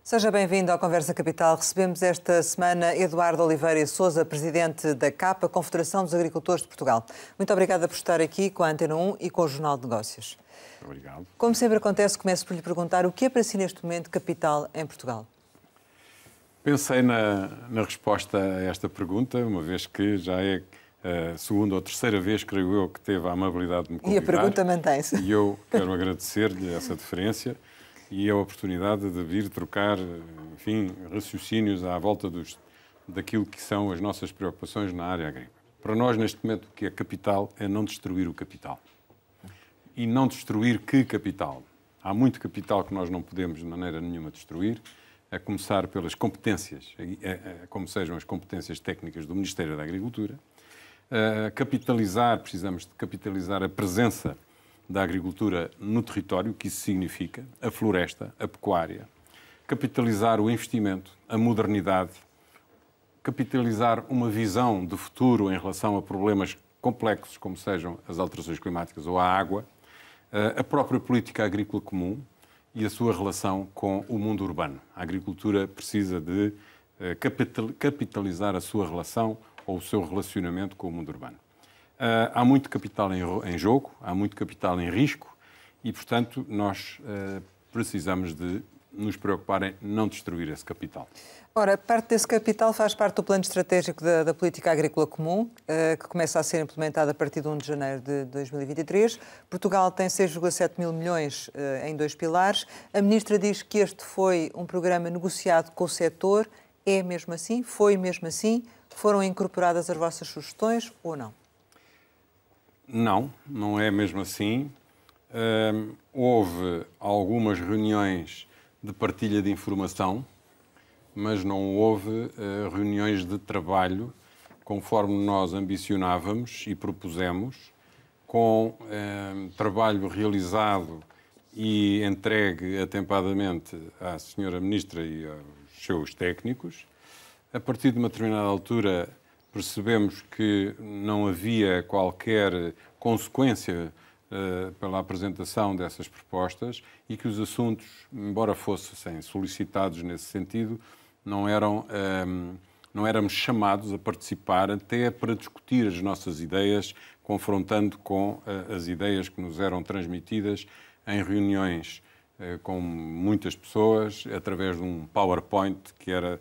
Seja bem-vindo ao Conversa Capital. Recebemos esta semana Eduardo Oliveira e Sousa, presidente da CAP, Confederação dos Agricultores de Portugal. Muito obrigada por estar aqui com a Antena 1 e com o Jornal de Negócios. Obrigado. Como sempre acontece, começo por lhe perguntar o que é para si neste momento capital em Portugal? Pensei na resposta a esta pergunta, uma vez que já é a segunda ou terceira vez, creio eu, que teve a amabilidade de me convidar. E a pergunta mantém-se. E eu quero agradecer-lhe essa deferência e a oportunidade de vir trocar, enfim, raciocínios à volta daquilo que são as nossas preocupações na área agrícola. Para nós, neste momento, o que é capital é não destruir o capital. E não destruir que capital? Há muito capital que nós não podemos, de maneira nenhuma, destruir, a começar pelas competências, como sejam as competências técnicas do Ministério da Agricultura. Precisamos de capitalizar a presença da agricultura no território, o que isso significa, a floresta, a pecuária, capitalizar o investimento, a modernidade, capitalizar uma visão de futuro em relação a problemas complexos, como sejam as alterações climáticas ou a água, a própria política agrícola comum e a sua relação com o mundo urbano. A agricultura precisa de capitalizar a sua relação ou o seu relacionamento com o mundo urbano. Há muito capital em jogo, há muito capital em risco e, portanto, nós precisamos de nos preocupar em não destruir esse capital. Ora, parte desse capital faz parte do plano estratégico da Política Agrícola Comum, que começa a ser implementado a partir de 1 de janeiro de 2023. Portugal tem 6,7 mil milhões em 2 pilares. A Ministra diz que este foi um programa negociado com o setor. É mesmo assim? Foi mesmo assim? Foram incorporadas as vossas sugestões ou não? Não, não é mesmo assim. Houve algumas reuniões de partilha de informação, mas não houve reuniões de trabalho conforme nós ambicionávamos e propusemos, com trabalho realizado e entregue atempadamente à Sra. Ministra e aos seus técnicos. A partir de uma determinada altura percebemos que não havia qualquer consequência pela apresentação dessas propostas e que os assuntos, embora fossem solicitados nesse sentido, não éramos chamados a participar até para discutir as nossas ideias, confrontando com as ideias que nos eram transmitidas em reuniões com muitas pessoas, através de um PowerPoint que era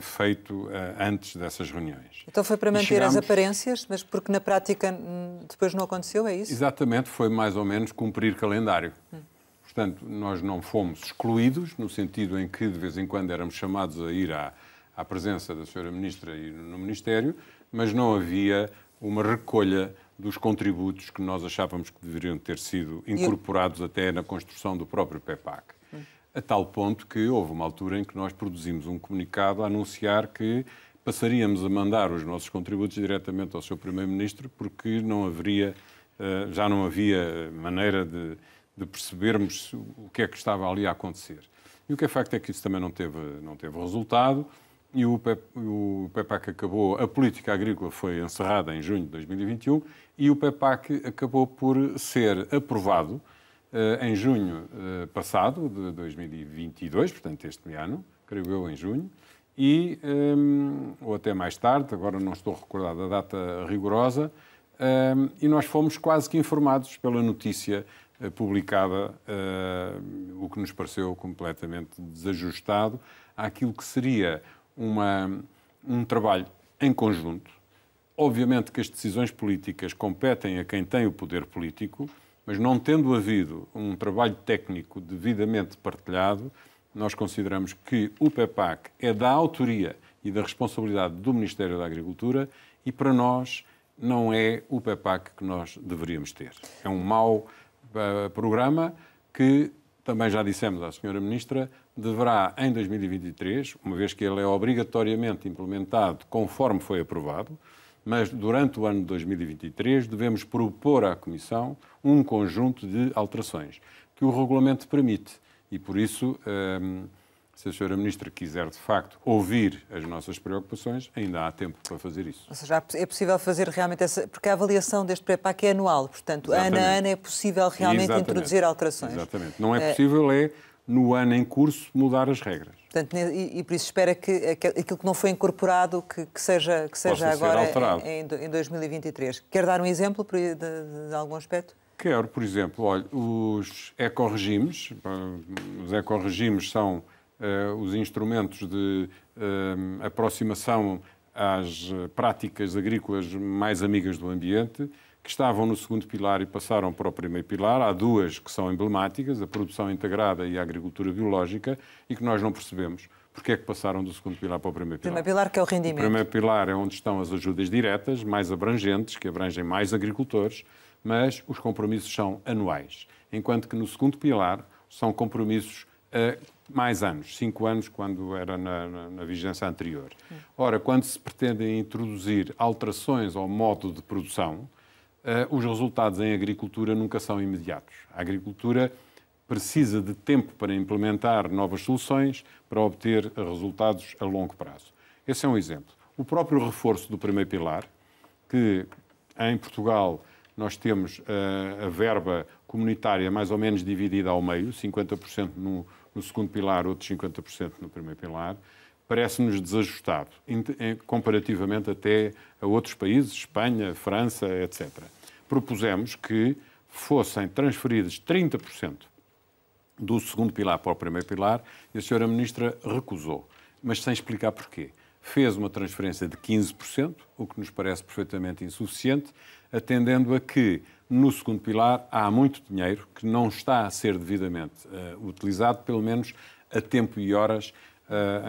feito antes dessas reuniões. Então foi para manter as aparências, mas porque na prática depois não aconteceu, é isso? Exatamente, foi mais ou menos cumprir calendário. Portanto, nós não fomos excluídos, no sentido em que de vez em quando éramos chamados a ir à presença da Sra. Ministra e no Ministério, mas não havia uma recolha dos contributos que nós achávamos que deveriam ter sido incorporados até na construção do próprio PEPAC. A tal ponto que houve uma altura em que nós produzimos um comunicado a anunciar que passaríamos a mandar os nossos contributos diretamente ao Sr. Primeiro-Ministro, porque já não havia maneira de percebermos o que é que estava ali a acontecer. E o que é facto é que isso também não teve resultado e o PEPAC acabou, a política agrícola foi encerrada em junho de 2021 e o PEPAC acabou por ser aprovado em junho passado, de 2022, portanto este ano, creio eu, em junho, ou até mais tarde, agora não estou recordado a data rigorosa, e nós fomos quase que informados pela notícia publicada, o que nos pareceu completamente desajustado àquilo que seria um trabalho em conjunto. Obviamente que as decisões políticas competem a quem tem o poder político, mas não tendo havido um trabalho técnico devidamente partilhado, nós consideramos que o PEPAC é da autoria e da responsabilidade do Ministério da Agricultura e, para nós, não é o PEPAC que nós deveríamos ter. É um mau programa que, também já dissemos à Sra. Ministra, deverá, em 2023, uma vez que ele é obrigatoriamente implementado conforme foi aprovado, mas durante o ano de 2023 devemos propor à Comissão um conjunto de alterações que o regulamento permite. E por isso, se a Sra. Ministra quiser de facto ouvir as nossas preocupações, ainda há tempo para fazer isso. Ou seja, é possível fazer realmente essa... Porque a avaliação deste PEPAC é anual, portanto, ano a ano é possível realmente introduzir alterações. Exatamente. Não é possível, no ano em curso, mudar as regras. Portanto, e por isso espera que aquilo que não foi incorporado que seja agora em 2023. Quer dar um exemplo de algum aspecto? Quero, por exemplo, olha, os ecorregimes. Os ecorregimes são os instrumentos de aproximação às práticas agrícolas mais amigas do ambiente, que estavam no segundo pilar e passaram para o primeiro pilar. Há duas que são emblemáticas, a produção integrada e a agricultura biológica, e que nós não percebemos porque é que passaram do segundo pilar para o primeiro pilar. O primeiro pilar que é o rendimento. O primeiro pilar é onde estão as ajudas diretas, mais abrangentes, que abrangem mais agricultores, mas os compromissos são anuais, enquanto que no segundo pilar são compromissos a mais anos, 5 anos, quando era na vigência anterior. Ora, quando se pretendem introduzir alterações ao modo de produção, os resultados em agricultura nunca são imediatos. A agricultura precisa de tempo para implementar novas soluções, para obter resultados a longo prazo. Esse é um exemplo. O próprio reforço do primeiro pilar, que em Portugal nós temos a verba comunitária mais ou menos dividida ao meio, 50% no segundo pilar, outros 50% no primeiro pilar, parece-nos desajustado, comparativamente até a outros países, Espanha, França, etc. Propusemos que fossem transferidos 30% do segundo pilar para o primeiro pilar e a senhora Ministra recusou, mas sem explicar porquê. Fez uma transferência de 15%, o que nos parece perfeitamente insuficiente, atendendo a que no segundo pilar há muito dinheiro que não está a ser devidamente utilizado, pelo menos a tempo e horas,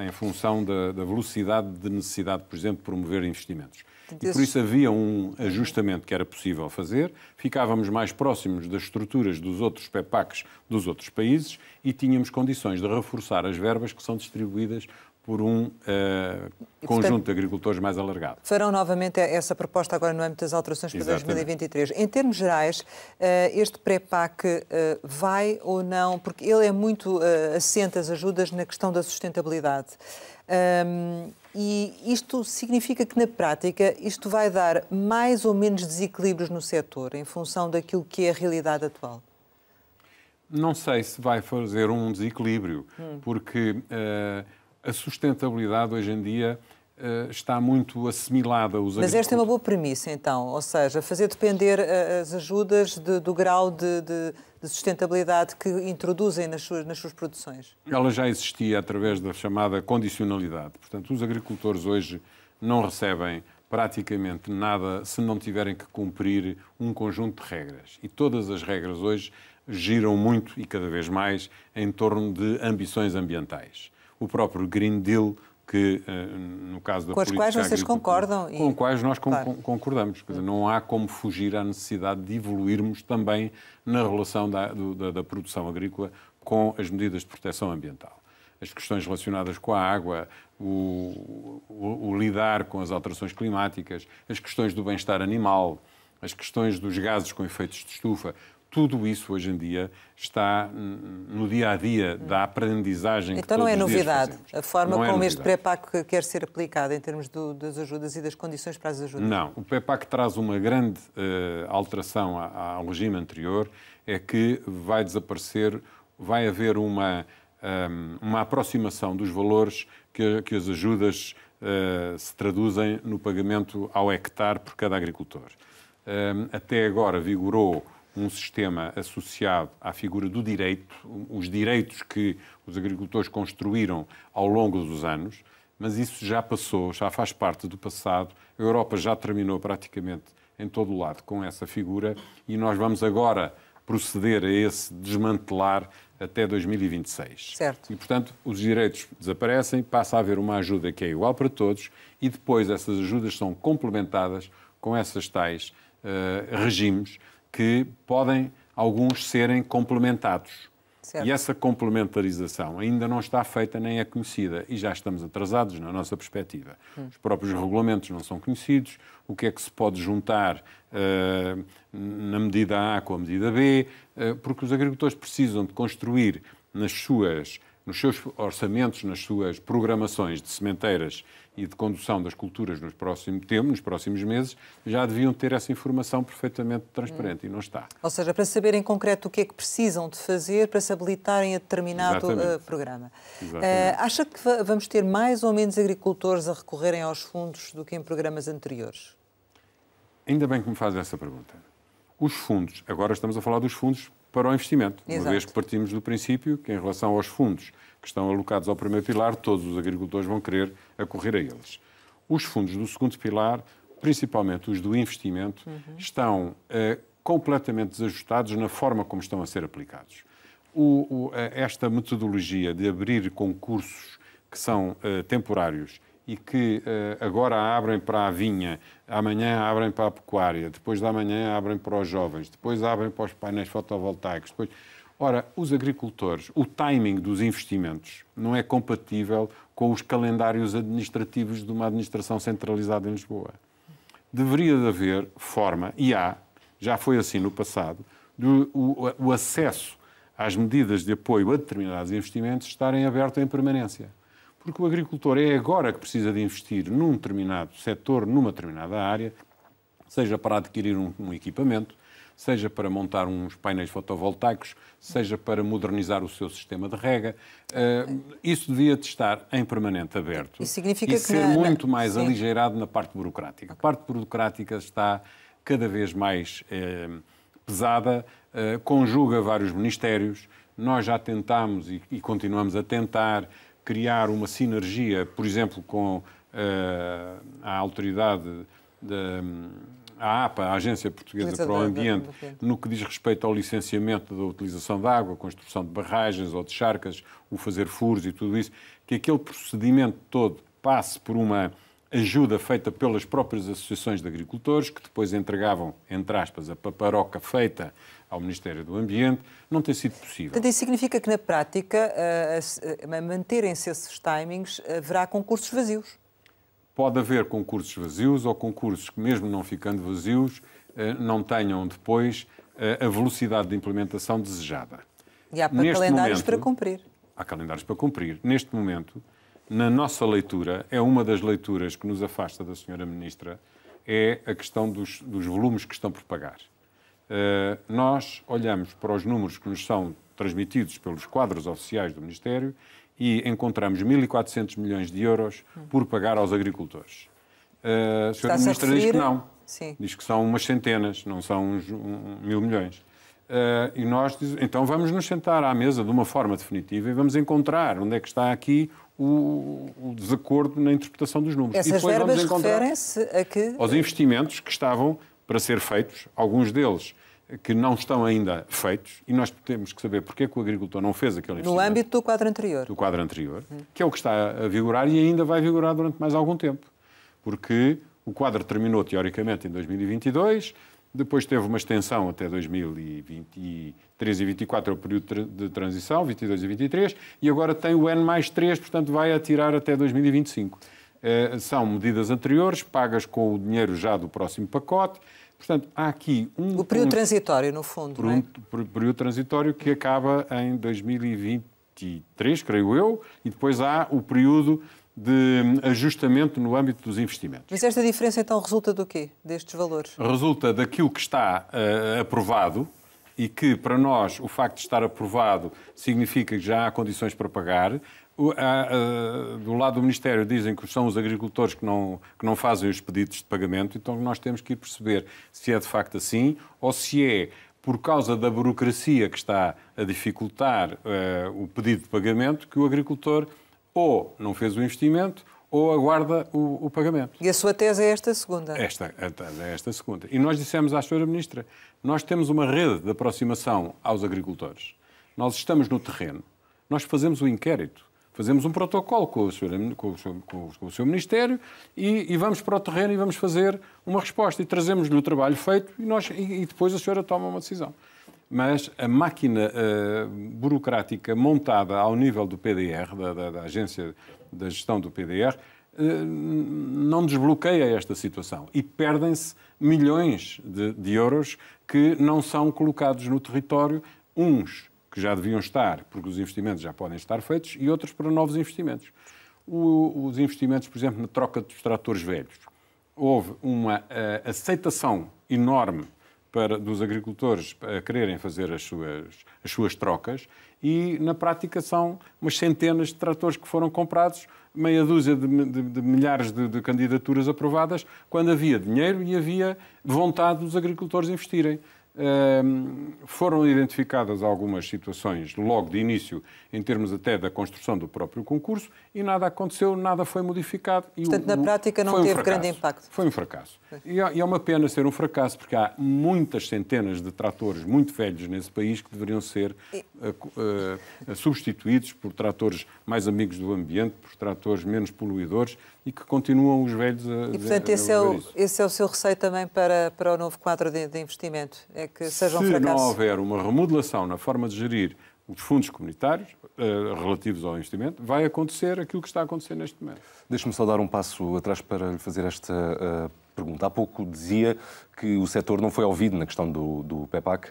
em função da velocidade de necessidade, por exemplo, de promover investimentos. E por isso havia um ajustamento que era possível fazer, ficávamos mais próximos das estruturas dos outros PEPACs dos outros países e tínhamos condições de reforçar as verbas que são distribuídas por um conjunto de agricultores mais alargado. Farão novamente essa proposta agora no âmbito das alterações para 2023. Em termos gerais, este pré-PAC vai ou não, porque ele é muito assente as ajudas na questão da sustentabilidade. E isto significa que, na prática, isto vai dar mais ou menos desequilíbrios no setor, em função daquilo que é a realidade atual? Não sei se vai fazer um desequilíbrio, porque a sustentabilidade hoje em dia está muito assimilada aos agricultores. Mas esta é uma boa premissa, então, ou seja, fazer depender as ajudas do grau de sustentabilidade que introduzem nas suas produções. Ela já existia através da chamada condicionalidade. Portanto, os agricultores hoje não recebem praticamente nada se não tiverem que cumprir um conjunto de regras. E todas as regras hoje giram muito e cada vez mais em torno de ambições ambientais. O próprio Green Deal, que no caso da política agrícola... Com as quais vocês concordam? Com as quais nós concordamos. Quer dizer, não há como fugir à necessidade de evoluirmos também na relação da produção agrícola com as medidas de proteção ambiental. As questões relacionadas com a água, o lidar com as alterações climáticas, as questões do bem-estar animal, as questões dos gases com efeitos de estufa, tudo isso hoje em dia está no dia-a-dia da aprendizagem que todos os dias fazemos. Então não é novidade a forma como este pré-PAC quer ser aplicado em termos das ajudas e das condições para as ajudas? Não. O pré-PAC traz uma grande alteração ao regime anterior, é que vai desaparecer, vai haver uma aproximação dos valores que as ajudas se traduzem no pagamento ao hectare por cada agricultor. Até agora vigorou um sistema associado à figura do direito, os direitos que os agricultores construíram ao longo dos anos, mas isso já passou, já faz parte do passado. A Europa já terminou praticamente em todo o lado com essa figura e nós vamos agora proceder a esse desmantelar até 2026. Certo. E, portanto, os direitos desaparecem, passa a haver uma ajuda que é igual para todos e depois essas ajudas são complementadas com essas tais regimes que podem, alguns, serem complementados. Certo. E essa complementarização ainda não está feita nem é conhecida e já estamos atrasados na nossa perspectiva. Os próprios regulamentos não são conhecidos, o que é que se pode juntar na medida A com a medida B, porque os agricultores precisam de construir nas suas nos seus orçamentos, nas suas programações de sementeiras e de condução das culturas nos próximos meses, já deviam ter essa informação perfeitamente transparente e não está. Ou seja, para saber em concreto o que é que precisam de fazer para se habilitarem a determinado programa. Acha que vamos ter mais ou menos agricultores a recorrerem aos fundos do que em programas anteriores? Ainda bem que me faz essa pergunta. Os fundos, agora estamos a falar dos fundos para o investimento, uma vez que partimos do princípio que, em relação aos fundos que estão alocados ao primeiro pilar, todos os agricultores vão querer acorrer a eles. Os fundos do segundo pilar, principalmente os do investimento, estão completamente desajustados na forma como estão a ser aplicados. Esta metodologia de abrir concursos que são temporários e que agora abrem para a vinha, amanhã abrem para a pecuária, depois da manhã abrem para os jovens, depois abrem para os painéis fotovoltaicos. Depois... Ora, os agricultores, o timing dos investimentos não é compatível com os calendários administrativos de uma administração centralizada em Lisboa. Deveria de haver forma, e já foi assim no passado, o acesso às medidas de apoio a determinados investimentos estarem aberto em permanência. Porque o agricultor é agora que precisa de investir num determinado setor, numa determinada área, seja para adquirir um equipamento, seja para montar uns painéis fotovoltaicos, seja para modernizar o seu sistema de rega. Isso devia de estar em permanente aberto e significa ser muito mais aligeirado na parte burocrática. A parte burocrática está cada vez mais pesada, conjuga vários ministérios. Nós já tentámos e continuamos a tentar criar uma sinergia, por exemplo, com a autoridade a APA, a Agência Portuguesa para o Ambiente, no que diz respeito ao licenciamento da utilização de água, a construção de barragens ou de charcas, o fazer furos e tudo isso, que aquele procedimento todo passe por uma ajuda feita pelas próprias associações de agricultores, que depois entregavam, entre aspas, a paparoca feita ao Ministério do Ambiente, não tem sido possível. Portanto, isso significa que, na prática, manterem-se esses timings, haverá concursos vazios? Pode haver concursos vazios ou concursos que, mesmo não ficando vazios, não tenham depois a velocidade de implementação desejada. E há calendários para cumprir. Há calendários para cumprir. Neste momento, na nossa leitura, é uma das leituras que nos afasta da Sra. Ministra, é a questão dos volumes que estão por pagar. Nós olhamos para os números que nos são transmitidos pelos quadros oficiais do Ministério e encontramos 1.400 milhões de euros por pagar aos agricultores. A Sra. Ministra diz que não. Sim. Diz que são umas centenas, não são uns 1.000 milhões. E nós dizemos, então vamos nos sentar à mesa de uma forma definitiva e vamos encontrar onde é que está aqui o desacordo na interpretação dos números. Essas verbas referem-se a que... aos investimentos que estavam para ser feitos, alguns deles que não estão ainda feitos, e nós temos que saber porque é que o agricultor não fez aquele investimento. No âmbito do quadro anterior. Do quadro anterior, que é o que está a vigorar e ainda vai vigorar durante mais algum tempo. Porque o quadro terminou, teoricamente, em 2022, depois teve uma extensão até 2023 e 2024, é o período de transição, 22 e 23, e agora tem o N+3, portanto vai atirar até 2025. São medidas anteriores, pagas com o dinheiro já do próximo pacote. Portanto, há aqui o período transitório, no fundo, não é? O período transitório que acaba em 2023, creio eu, e depois há o período de ajustamento no âmbito dos investimentos. Mas esta diferença, então, resulta do quê, destes valores? Resulta daquilo que está aprovado e que, para nós, o facto de estar aprovado significa que já há condições para pagar. Do lado do Ministério dizem que são os agricultores que não fazem os pedidos de pagamento, então nós temos que ir perceber se é de facto assim ou se é por causa da burocracia que está a dificultar o pedido de pagamento que o agricultor ou não fez o investimento ou aguarda o pagamento. E a sua tese é esta segunda? A tese é esta segunda. E nós dissemos à Sra. Ministra, nós temos uma rede de aproximação aos agricultores. Nós estamos no terreno, nós fazemos o inquérito. Fazemos um protocolo com o seu Ministério e vamos para o terreno e vamos fazer uma resposta. E trazemos-lhe o trabalho feito e depois a senhora toma uma decisão. Mas a máquina burocrática montada ao nível do PDR, da Agência da Gestão do PDR, não desbloqueia esta situação. E perdem-se milhões de euros que não são colocados no território, uns que que já deviam estar, porque os investimentos já podem estar feitos, e outros para novos investimentos. Os investimentos, por exemplo, na troca dos tratores velhos. Houve uma aceitação enorme dos agricultores a quererem fazer as suas trocas e, na prática, são umas centenas de tratores que foram comprados, meia dúzia de milhares de candidaturas aprovadas, quando havia dinheiro e havia vontade dos agricultores investirem. Foram identificadas algumas situações logo de início, em termos até da construção do próprio concurso, e nada aconteceu, nada foi modificado. Portanto, na prática não teve grande impacto. Foi um fracasso. E é uma pena ser um fracasso, porque há muitas centenas de tratores muito velhos nesse país que deveriam ser substituídos por tratores mais amigos do ambiente, por tratores menos poluidores, e que continuam os velhos a E, portanto, esse é o seu receio também para o novo quadro de investimento? É que seja um fracasso? Se não houver uma remodelação na forma de gerir os fundos comunitários relativos ao investimento, vai acontecer aquilo que está a acontecer neste momento. Deixe-me só dar um passo atrás para lhe fazer esta pergunta. Há pouco dizia que o setor não foi ouvido na questão do PEPAC.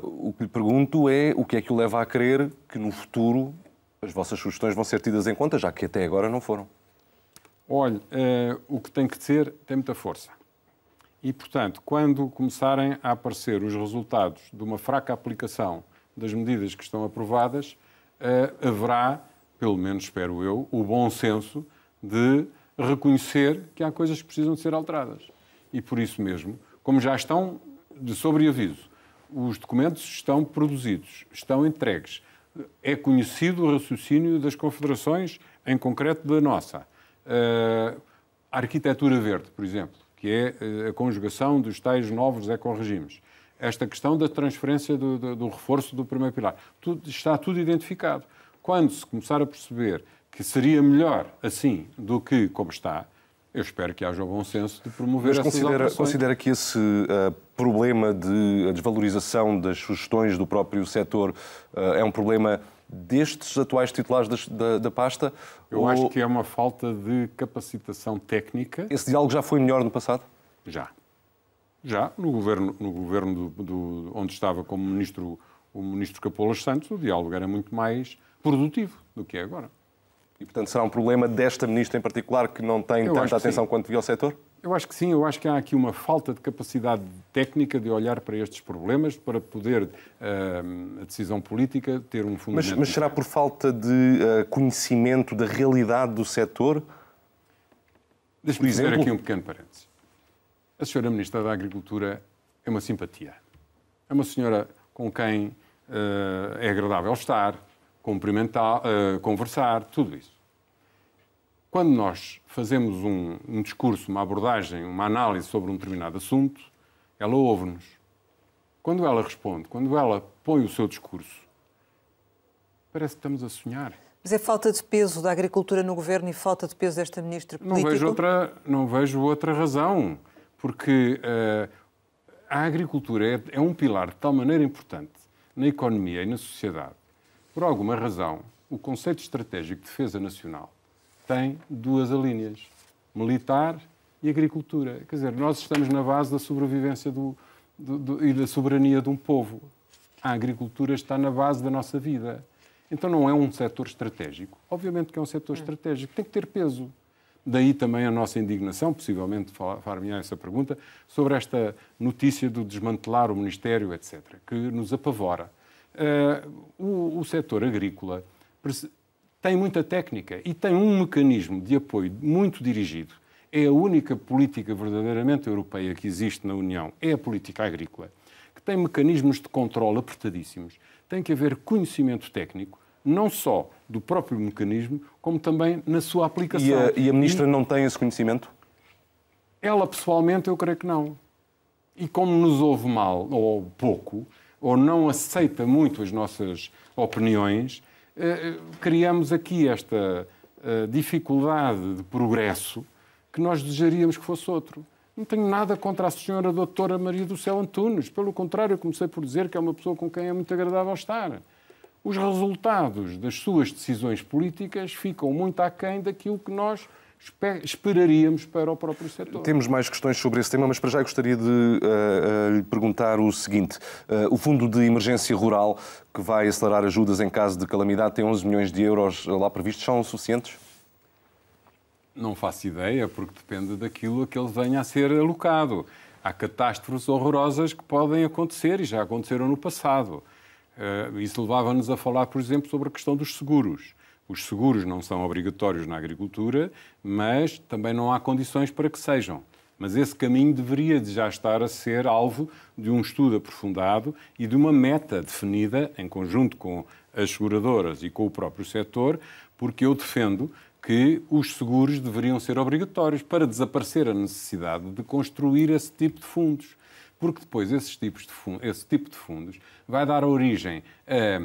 O que lhe pergunto é o que é que o leva a crer que no futuro as vossas sugestões vão ser tidas em conta, já que até agora não foram. Olha, o que tem que ser tem muita força. E, portanto, quando começarem a aparecer os resultados de uma fraca aplicação das medidas que estão aprovadas, haverá, pelo menos espero eu, o bom senso de reconhecer que há coisas que precisam de ser alteradas. E por isso mesmo, como já estão de sobreaviso, os documentos estão produzidos, estão entregues, é conhecido o raciocínio das confederações, em concreto da nossa. A arquitetura verde, por exemplo, que é a conjugação dos tais novos ecorregimes. Esta questão da transferência do reforço do primeiro pilar. Está tudo identificado. Quando se começar a perceber que seria melhor assim do que como está, eu espero que haja o bom senso de promover essas alterações. Considera que esse problema de desvalorização das sugestões do próprio setor é um problema destes atuais titulares da pasta? Eu acho que é uma falta de capacitação técnica. Esse diálogo já foi melhor no passado? Já. No governo onde estava como ministro o ministro Capolas Santos, o diálogo era muito mais produtivo do que é agora. E, portanto, será um problema desta ministra em particular que não tem tanta atenção quanto devia ao setor? Eu acho que sim. Eu acho que há aqui uma falta de capacidade técnica de olhar para estes problemas para poder a decisão política ter um fundamento. Mas será por falta de conhecimento da realidade do setor? Deixe-me fazer aqui um pequeno parênteses. A senhora Ministra da Agricultura é uma simpatia. É uma senhora com quem é agradável estar, cumprimentar, conversar, tudo isso. Quando nós fazemos um discurso, uma abordagem, uma análise sobre um determinado assunto, ela ouve-nos. Quando ela responde, quando ela põe o seu discurso, parece que estamos a sonhar. Mas é falta de peso da agricultura no governo e falta de peso desta ministra política? Não vejo outra razão, porque a agricultura é um pilar de tal maneira importante na economia e na sociedade. Por alguma razão, o conceito estratégico de defesa nacional tem duas alíneas, militar e agricultura. Quer dizer, nós estamos na base da sobrevivência e da soberania de um povo. A agricultura está na base da nossa vida. Então não é um setor estratégico. Obviamente que é um setor estratégico, tem que ter peso. Daí também a nossa indignação, possivelmente far-me essa pergunta, sobre esta notícia do desmantelar o Ministério, etc., que nos apavora. O setor agrícola tem muita técnica e tem um mecanismo de apoio muito dirigido. É a única política verdadeiramente europeia que existe na União, é a política agrícola, que tem mecanismos de controle apertadíssimos. Tem que haver conhecimento técnico, não só do próprio mecanismo, como também na sua aplicação. E a Ministra não tem esse conhecimento? Ela, pessoalmente, eu creio que não. E como nos ouve mal, ou pouco, ou não aceita muito as nossas opiniões, criamos aqui esta dificuldade de progresso que nós desejaríamos que fosse outro. Não tenho nada contra a senhora doutora Maria do Céu Antunes. Pelo contrário, eu comecei por dizer que é uma pessoa com quem é muito agradável estar. Os resultados das suas decisões políticas ficam muito aquém daquilo que nós esperaríamos para o próprio setor. Temos mais questões sobre esse tema, mas para já eu gostaria de lhe perguntar o seguinte. O Fundo de Emergência Rural, que vai acelerar ajudas em caso de calamidade, tem 11 milhões de euros lá previstos. São suficientes? Não faço ideia, porque depende daquilo a que ele venha a ser alocado. Há catástrofes horrorosas que podem acontecer e já aconteceram no passado. Isso levava-nos a falar, por exemplo, sobre a questão dos seguros. Os seguros não são obrigatórios na agricultura, mas também não há condições para que sejam. Mas esse caminho deveria já estar a ser alvo de um estudo aprofundado e de uma meta definida em conjunto com as seguradoras e com o próprio setor, porque eu defendo que os seguros deveriam ser obrigatórios para desaparecer a necessidade de construir esse tipo de fundos. Porque depois esse tipo de fundos vai dar origem a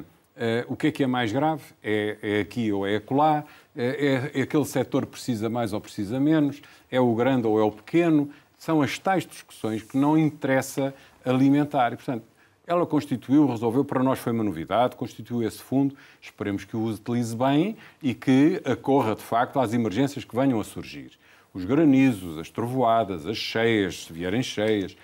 o que é mais grave? É aqui ou é acolá? É aquele setor que precisa mais ou precisa menos? É o grande ou é o pequeno? São as tais discussões que não interessa alimentar. E, portanto, ela constituiu, resolveu, para nós foi uma novidade, constituiu esse fundo, esperemos que o utilize bem e que acorra, de facto, às emergências que venham a surgir. Os granizos, as trovoadas, as cheias, se vierem cheias,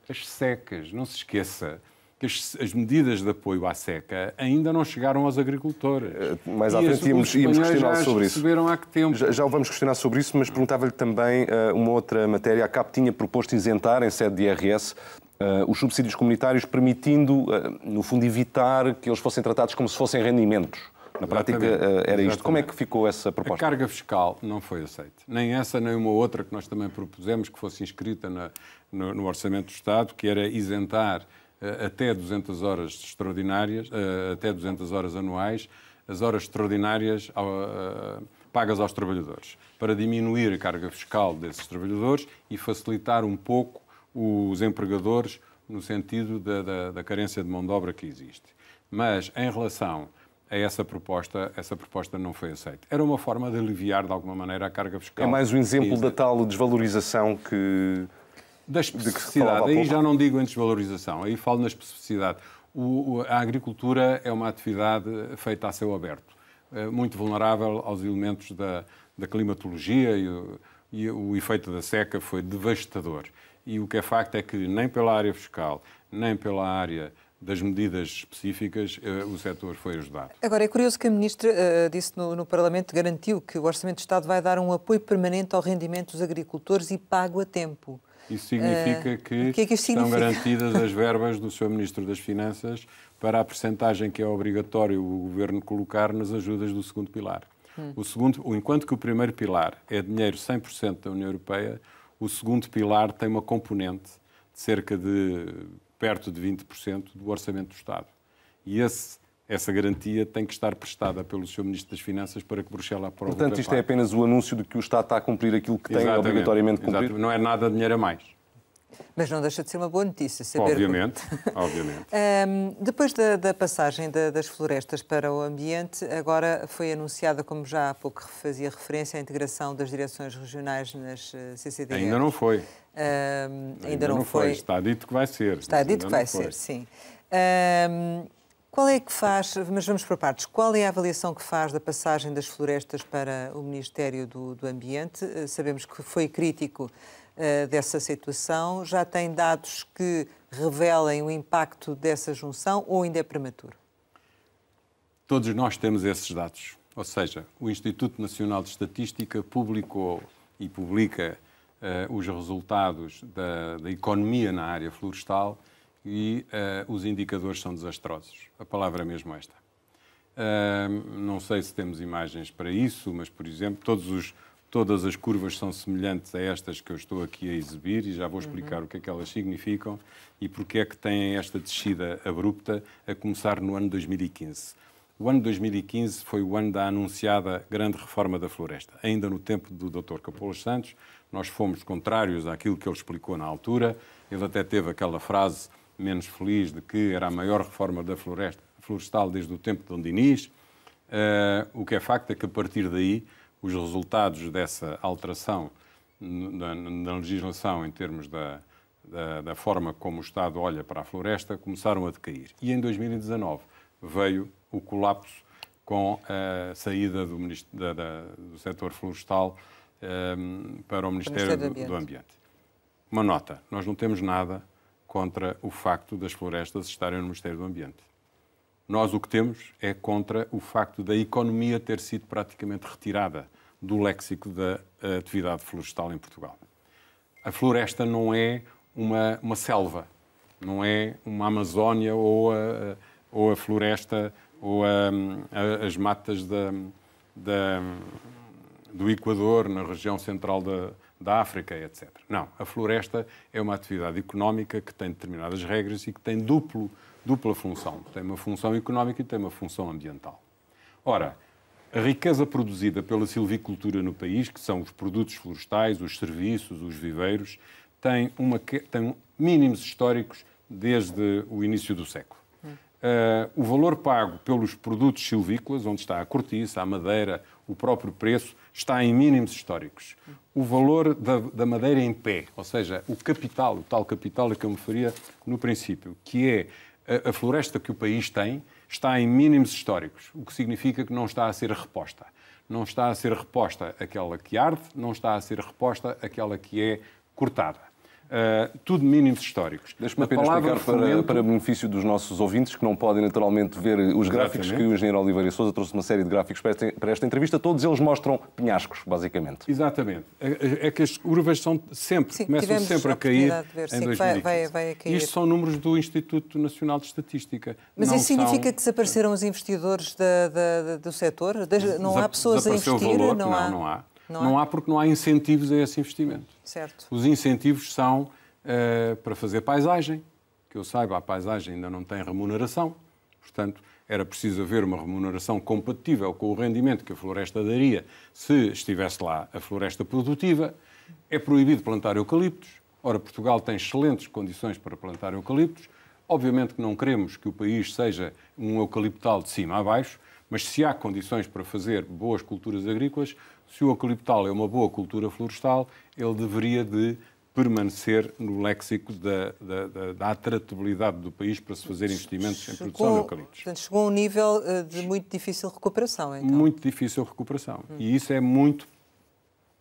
as secas, não se esqueça que as medidas de apoio à seca ainda não chegaram aos agricultores. Mais à frente íamos questionar sobre isso. Há que tempo. Já o vamos questionar sobre isso, mas perguntava-lhe também uma outra matéria. A CAP tinha proposto isentar, em sede de IRS, os subsídios comunitários, permitindo, no fundo, evitar que eles fossem tratados como se fossem rendimentos. Na prática, era isto. Como é que ficou essa proposta? A carga fiscal não foi aceita. Nem essa, nem uma outra que nós também propusemos, que fosse inscrita no Orçamento do Estado, que era isentar até 200 horas extraordinárias, até 200 horas anuais, as horas extraordinárias pagas aos trabalhadores, para diminuir a carga fiscal desses trabalhadores e facilitar um pouco os empregadores no sentido da carência de mão de obra que existe. Mas, em relação a essa proposta não foi aceita. Era uma forma de aliviar, de alguma maneira, a carga fiscal. É mais um exemplo da tal desvalorização da especificidade. Aí já não digo em desvalorização, aí falo na especificidade. A agricultura é uma atividade feita a céu aberto, muito vulnerável aos elementos da climatologia e o efeito da seca foi devastador. E o que é facto é que nem pela área fiscal, nem pela área das medidas específicas, o setor foi ajudado. Agora, é curioso que a Ministra disse no Parlamento, garantiu que o Orçamento de Estado vai dar um apoio permanente ao rendimento dos agricultores e pago a tempo. Isso significa que estão garantidas as verbas do Sr. Ministro das Finanças para a percentagem que é obrigatório o Governo colocar nas ajudas do segundo pilar. Enquanto que o primeiro pilar é dinheiro 100% da União Europeia, o segundo pilar tem uma componente de cerca de perto de 20% do Orçamento do Estado. E essa garantia tem que estar prestada pelo Sr. Ministro das Finanças para que Bruxelas aprove. Portanto, isto é apenas o anúncio de que o Estado está a cumprir aquilo que tem obrigatoriamente cumprir? Exatamente. Não é nada dinheiro a mais. Mas não deixa de ser uma boa notícia. Saber obviamente. Depois da passagem das florestas para o ambiente, agora foi anunciada, como já há pouco fazia referência, a integração das direções regionais nas CCDR. Ainda não foi. Ainda não foi. Está dito que vai ser. Está dito que vai ser, sim. Qual é que faz, mas vamos por partes, qual é a avaliação que faz da passagem das florestas para o Ministério do Ambiente? Sabemos que foi crítico dessa situação. Já tem dados que revelem o impacto dessa junção ou ainda é prematuro? Todos nós temos esses dados. Ou seja, o Instituto Nacional de Estatística publicou e publica os resultados da economia na área florestal e os indicadores são desastrosos. A palavra é mesmo esta. Não sei se temos imagens para isso, mas, por exemplo, todas as curvas são semelhantes a estas que eu estou aqui a exibir e já vou explicar o que é que elas significam e porque é que têm esta descida abrupta a começar no ano 2015. O ano 2015 foi o ano da anunciada grande reforma da floresta. Ainda no tempo do Dr. Capolas Santos, nós fomos contrários àquilo que ele explicou na altura. Ele até teve aquela frase menos feliz de que era a maior reforma da florestal desde o tempo de Dom Dinis. O que é facto é que, a partir daí, os resultados dessa alteração na legislação em termos da forma como o Estado olha para a floresta começaram a decair. E em 2019 veio o colapso com a saída do setor florestal para o Ministério do Ambiente. Uma nota, nós não temos nada contra o facto das florestas estarem no Ministério do Ambiente. Nós o que temos é contra o facto da economia ter sido praticamente retirada do léxico da atividade florestal em Portugal. A floresta não é uma selva, não é uma Amazónia ou a floresta ou as matas do Equador, na região central da África, etc. Não, a floresta é uma atividade económica que tem determinadas regras e que tem dupla função. Tem uma função económica e tem uma função ambiental. Ora, a riqueza produzida pela silvicultura no país, que são os produtos florestais, os serviços, os viveiros, tem mínimos históricos desde o início do século. O valor pago pelos produtos silvícolas, onde está a cortiça, a madeira, o próprio preço, está em mínimos históricos. O valor da madeira em pé, ou seja, o capital, o tal capital a que eu me referia no princípio, que é a floresta que o país tem, está em mínimos históricos, o que significa que não está a ser reposta. Não está a ser reposta aquela que arde, não está a ser reposta aquela que é cortada. Tudo mínimos históricos. Deixe-me apenas explicar para benefício dos nossos ouvintes, que não podem naturalmente ver os gráficos, que o engenheiro Oliveira Sousa trouxe uma série de gráficos para esta entrevista. Todos eles mostram penhascos, basicamente. Exatamente. É que as curvas são começam sempre a cair em 2015. Vai cair. Isto são números do Instituto Nacional de Estatística. Mas isso significa que desapareceram os investidores do setor? Não há pessoas a investir? Não há. Não há porque não há incentivos a esse investimento. Certo. Os incentivos são para fazer paisagem. Que eu saiba, a paisagem ainda não tem remuneração. Portanto, era preciso haver uma remuneração compatível com o rendimento que a floresta daria se estivesse lá a floresta produtiva. É proibido plantar eucaliptos. Ora, Portugal tem excelentes condições para plantar eucaliptos. Obviamente que não queremos que o país seja um eucaliptal de cima a baixo, mas se há condições para fazer boas culturas agrícolas, se o eucaliptal é uma boa cultura florestal, ele deveria de permanecer no léxico da atratividade do país para se fazer investimentos em produção de eucaliptos. Portanto, chegou a um nível de muito difícil recuperação, então. Muito difícil recuperação. E isso é muito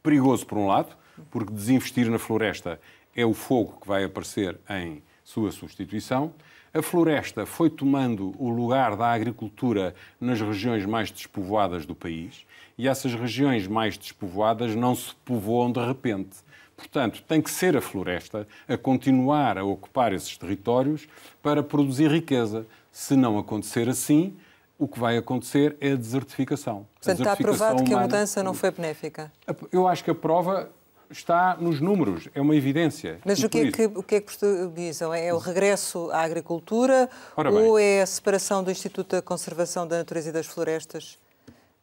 perigoso, por um lado, porque desinvestir na floresta é o fogo que vai aparecer em sua substituição. A floresta foi tomando o lugar da agricultura nas regiões mais despovoadas do país e essas regiões mais despovoadas não se povoam de repente. Portanto, tem que ser a floresta a continuar a ocupar esses territórios para produzir riqueza. Se não acontecer assim, o que vai acontecer é a desertificação. Portanto, está provado que a mudança não foi benéfica? Eu acho que a prova está nos números, é uma evidência. Mas o que é que pressurizam? É o regresso à agricultura ou é a separação do Instituto da Conservação da Natureza e das Florestas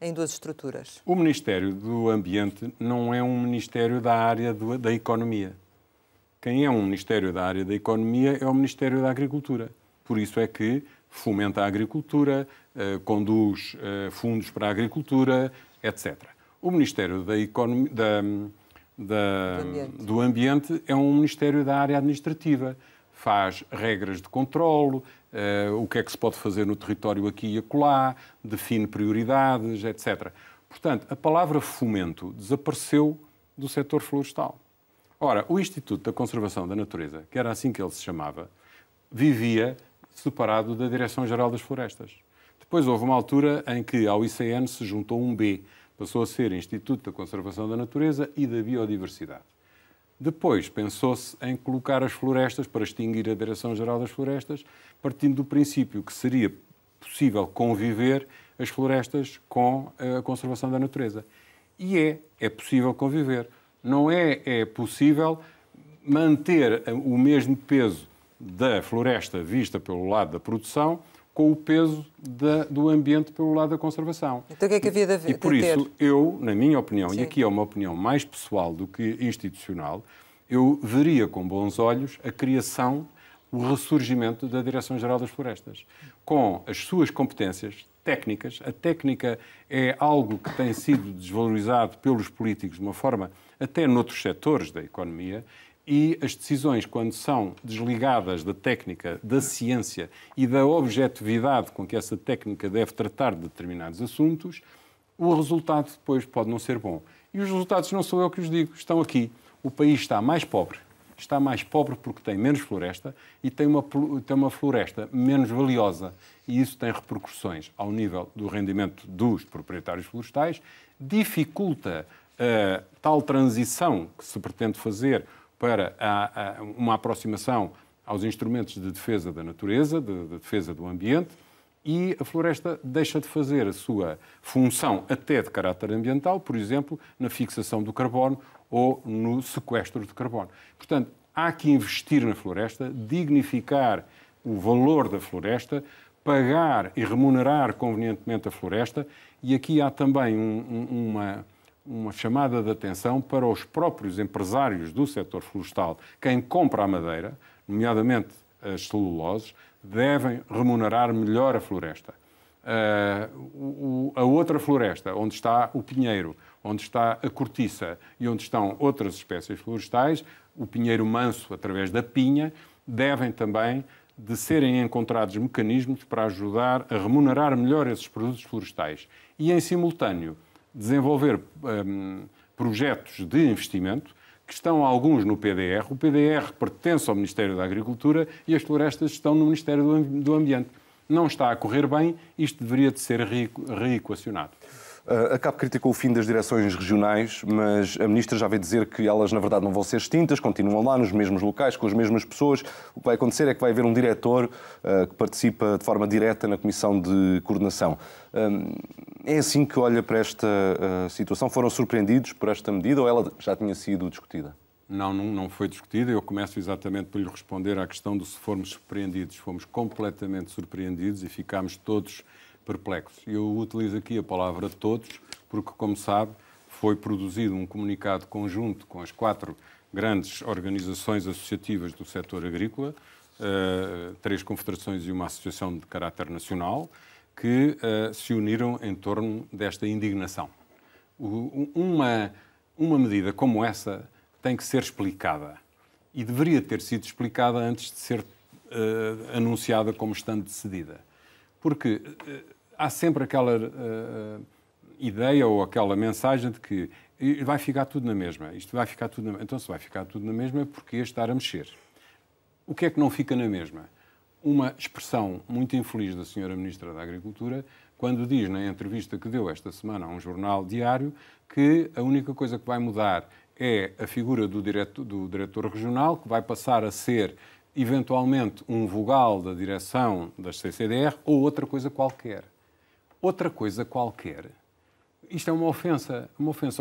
em duas estruturas? O Ministério do Ambiente não é um Ministério da área da economia. Quem é um Ministério da área da economia é o Ministério da Agricultura. Por isso é que fomenta a agricultura, conduz fundos para a agricultura, etc. O Ministério do Ambiente é um Ministério da área administrativa. Faz regras de controle, o que é que se pode fazer no território aqui e acolá, define prioridades, etc. Portanto, a palavra fomento desapareceu do setor florestal. Ora, o Instituto da Conservação da Natureza, que era assim que ele se chamava, vivia separado da Direção-Geral das Florestas. Depois houve uma altura em que ao ICN se juntou um B, passou a ser Instituto da Conservação da Natureza e da Biodiversidade. Depois pensou-se em colocar as florestas para extinguir a Direção-Geral das Florestas, partindo do princípio que seria possível conviver as florestas com a conservação da natureza. E é possível conviver. Não é possível manter o mesmo peso da floresta vista pelo lado da produção com o peso do ambiente pelo lado da conservação. Então o que é que havia de ter? E por isso, eu, na minha opinião, Sim. e aqui é uma opinião mais pessoal do que institucional, eu veria com bons olhos a criação, o ressurgimento da Direção-Geral das Florestas, com as suas competências técnicas. A técnica é algo que tem sido desvalorizado pelos políticos de uma forma até noutros setores da economia, e as decisões, quando são desligadas da técnica, da ciência e da objetividade com que essa técnica deve tratar de determinados assuntos, o resultado depois pode não ser bom. E os resultados não sou eu que os digo, estão aqui. O país está mais pobre. Está mais pobre porque tem menos floresta e tem uma floresta menos valiosa. E isso tem repercussões ao nível do rendimento dos proprietários florestais, dificulta a tal transição que se pretende fazer para uma aproximação aos instrumentos de defesa da natureza, de defesa do ambiente, e a floresta deixa de fazer a sua função até de caráter ambiental, por exemplo, na fixação do carbono ou no sequestro de carbono. Portanto, há que investir na floresta, dignificar o valor da floresta, pagar e remunerar convenientemente a floresta, e aqui há também uma chamada de atenção para os próprios empresários do setor florestal. Quem compra a madeira, nomeadamente as celuloses, devem remunerar melhor a floresta. A outra floresta, onde está o pinheiro, onde está a cortiça e onde estão outras espécies florestais, o pinheiro manso, através da pinha, devem também de serem encontrados mecanismos para ajudar a remunerar melhor esses produtos florestais. E, em simultâneo, desenvolver projetos de investimento, que estão alguns no PDR. O PDR pertence ao Ministério da Agricultura e as florestas estão no Ministério do Ambiente. Não está a correr bem, isto deveria de ser reequacionado. A CAP criticou o fim das direções regionais, mas a Ministra já veio dizer que elas, na verdade, não vão ser extintas, continuam lá nos mesmos locais, com as mesmas pessoas. O que vai acontecer é que vai haver um diretor que participa de forma direta na Comissão de Coordenação. É assim que olha para esta situação? Foram surpreendidos por esta medida ou ela já tinha sido discutida? Não foi discutida. Eu começo exatamente por lhe responder à questão de se formos surpreendidos. Fomos completamente surpreendidos e ficámos todos perplexos. Eu utilizo aqui a palavra todos, porque, como sabe, foi produzido um comunicado conjunto com as 4 grandes organizações associativas do setor agrícola, 3 confederações e uma associação de caráter nacional, que se uniram em torno desta indignação. Uma medida como essa tem que ser explicada e deveria ter sido explicada antes de ser anunciada como estando decidida. Porque há sempre aquela ideia ou aquela mensagem de que vai ficar tudo na mesma. Isto vai ficar tudo na mesma. Então, se vai ficar tudo na mesma, é porque estar a mexer. O que é que não fica na mesma? Uma expressão muito infeliz da Sra. Ministra da Agricultura, quando diz na entrevista que deu esta semana a um jornal diário que a única coisa que vai mudar é a figura do diretor regional, que vai passar a ser eventualmente um vogal da direção das CCDR ou outra coisa qualquer. Outra coisa qualquer. Isto é uma ofensa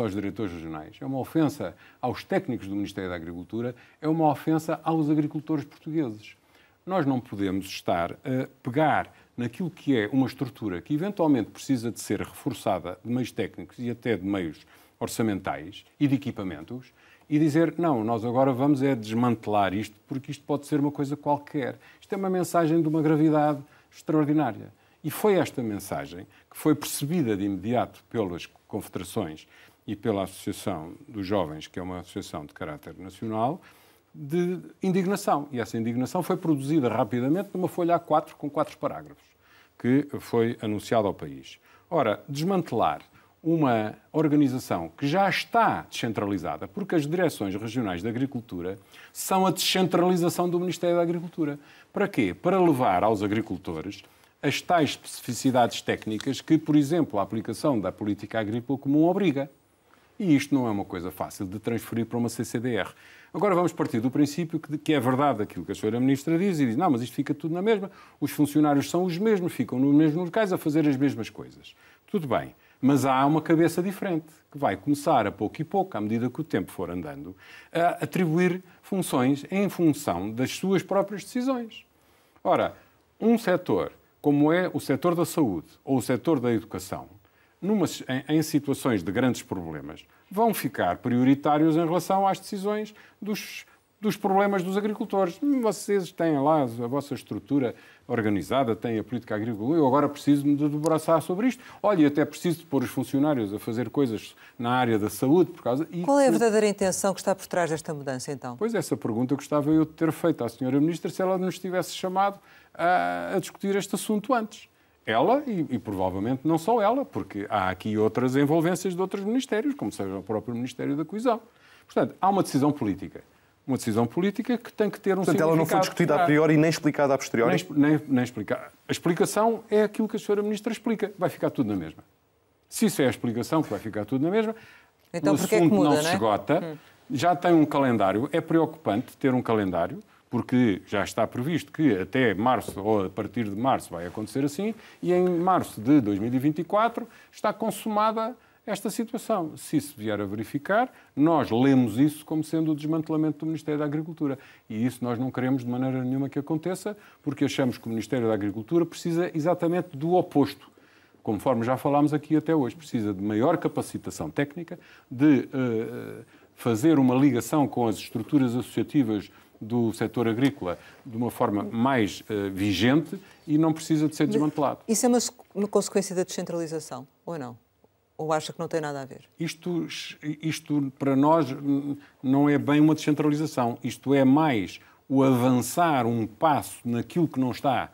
aos diretores regionais, é uma ofensa aos técnicos do Ministério da Agricultura, é uma ofensa aos agricultores portugueses. Nós não podemos estar a pegar naquilo que é uma estrutura que eventualmente precisa de ser reforçada de meios técnicos e até de meios orçamentais e de equipamentos e dizer, não, nós agora vamos desmantelar isto porque isto pode ser uma coisa qualquer. Isto é uma mensagem de uma gravidade extraordinária. E foi esta mensagem que foi percebida de imediato pelas confederações e pela Associação dos Jovens, que é uma associação de caráter nacional, de indignação. E essa indignação foi produzida rapidamente numa folha A4 com 4 parágrafos, que foi anunciada ao país. Ora, desmantelar uma organização que já está descentralizada, porque as direções regionais de agricultura são a descentralização do Ministério da Agricultura. Para quê? Para levar aos agricultores as tais especificidades técnicas que, por exemplo, a aplicação da política agrícola comum obriga. E isto não é uma coisa fácil de transferir para uma CCDR. Agora vamos partir do princípio que é verdade aquilo que a Sra. Ministra diz e diz, não, mas isto fica tudo na mesma, os funcionários são os mesmos, ficam nos mesmos locais a fazer as mesmas coisas. Tudo bem, mas há uma cabeça diferente, que vai começar a pouco e pouco, à medida que o tempo for andando, a atribuir funções em função das suas próprias decisões. Ora, um setor como é o setor da saúde ou o setor da educação, em situações de grandes problemas, vão ficar prioritários em relação às decisões dos problemas dos agricultores. Vocês têm lá a vossa estrutura organizada, têm a política agrícola, eu agora preciso me debruçar sobre isto. Olha, até preciso de pôr os funcionários a fazer coisas na área da saúde por causa... Qual é a verdadeira intenção que está por trás desta mudança, então? Pois, essa pergunta gostava eu de ter feito à Sra. Ministra se ela nos tivesse chamado a discutir este assunto antes. Ela e provavelmente não só ela, porque há aqui outras envolvências de outros ministérios, como seja o próprio Ministério da Coesão. Portanto, há uma decisão política. Uma decisão política que tem que ter um significado. Portanto, ela não foi discutida a priori e nem explicada a posteriori? Nem explicada. A explicação é aquilo que a Sra. Ministra explica. Vai ficar tudo na mesma. Se isso é a explicação, que vai ficar tudo na mesma, então, o assunto não se esgota, já tem um calendário. É preocupante ter um calendário, porque já está previsto que até março, ou a partir de março, vai acontecer assim, e em março de 2024 está consumada esta situação. Se isso vier a verificar, nós lemos isso como sendo o desmantelamento do Ministério da Agricultura. E isso nós não queremos de maneira nenhuma que aconteça, porque achamos que o Ministério da Agricultura precisa exatamente do oposto. Conforme já falámos aqui até hoje, precisa de maior capacitação técnica, de fazer uma ligação com as estruturas associativas do setor agrícola de uma forma mais vigente e não precisa de ser desmantelado. Isso é uma consequência da descentralização, ou não? Ou acha que não tem nada a ver? Isto para nós não é bem uma descentralização. Isto é mais o avançar um passo naquilo que não está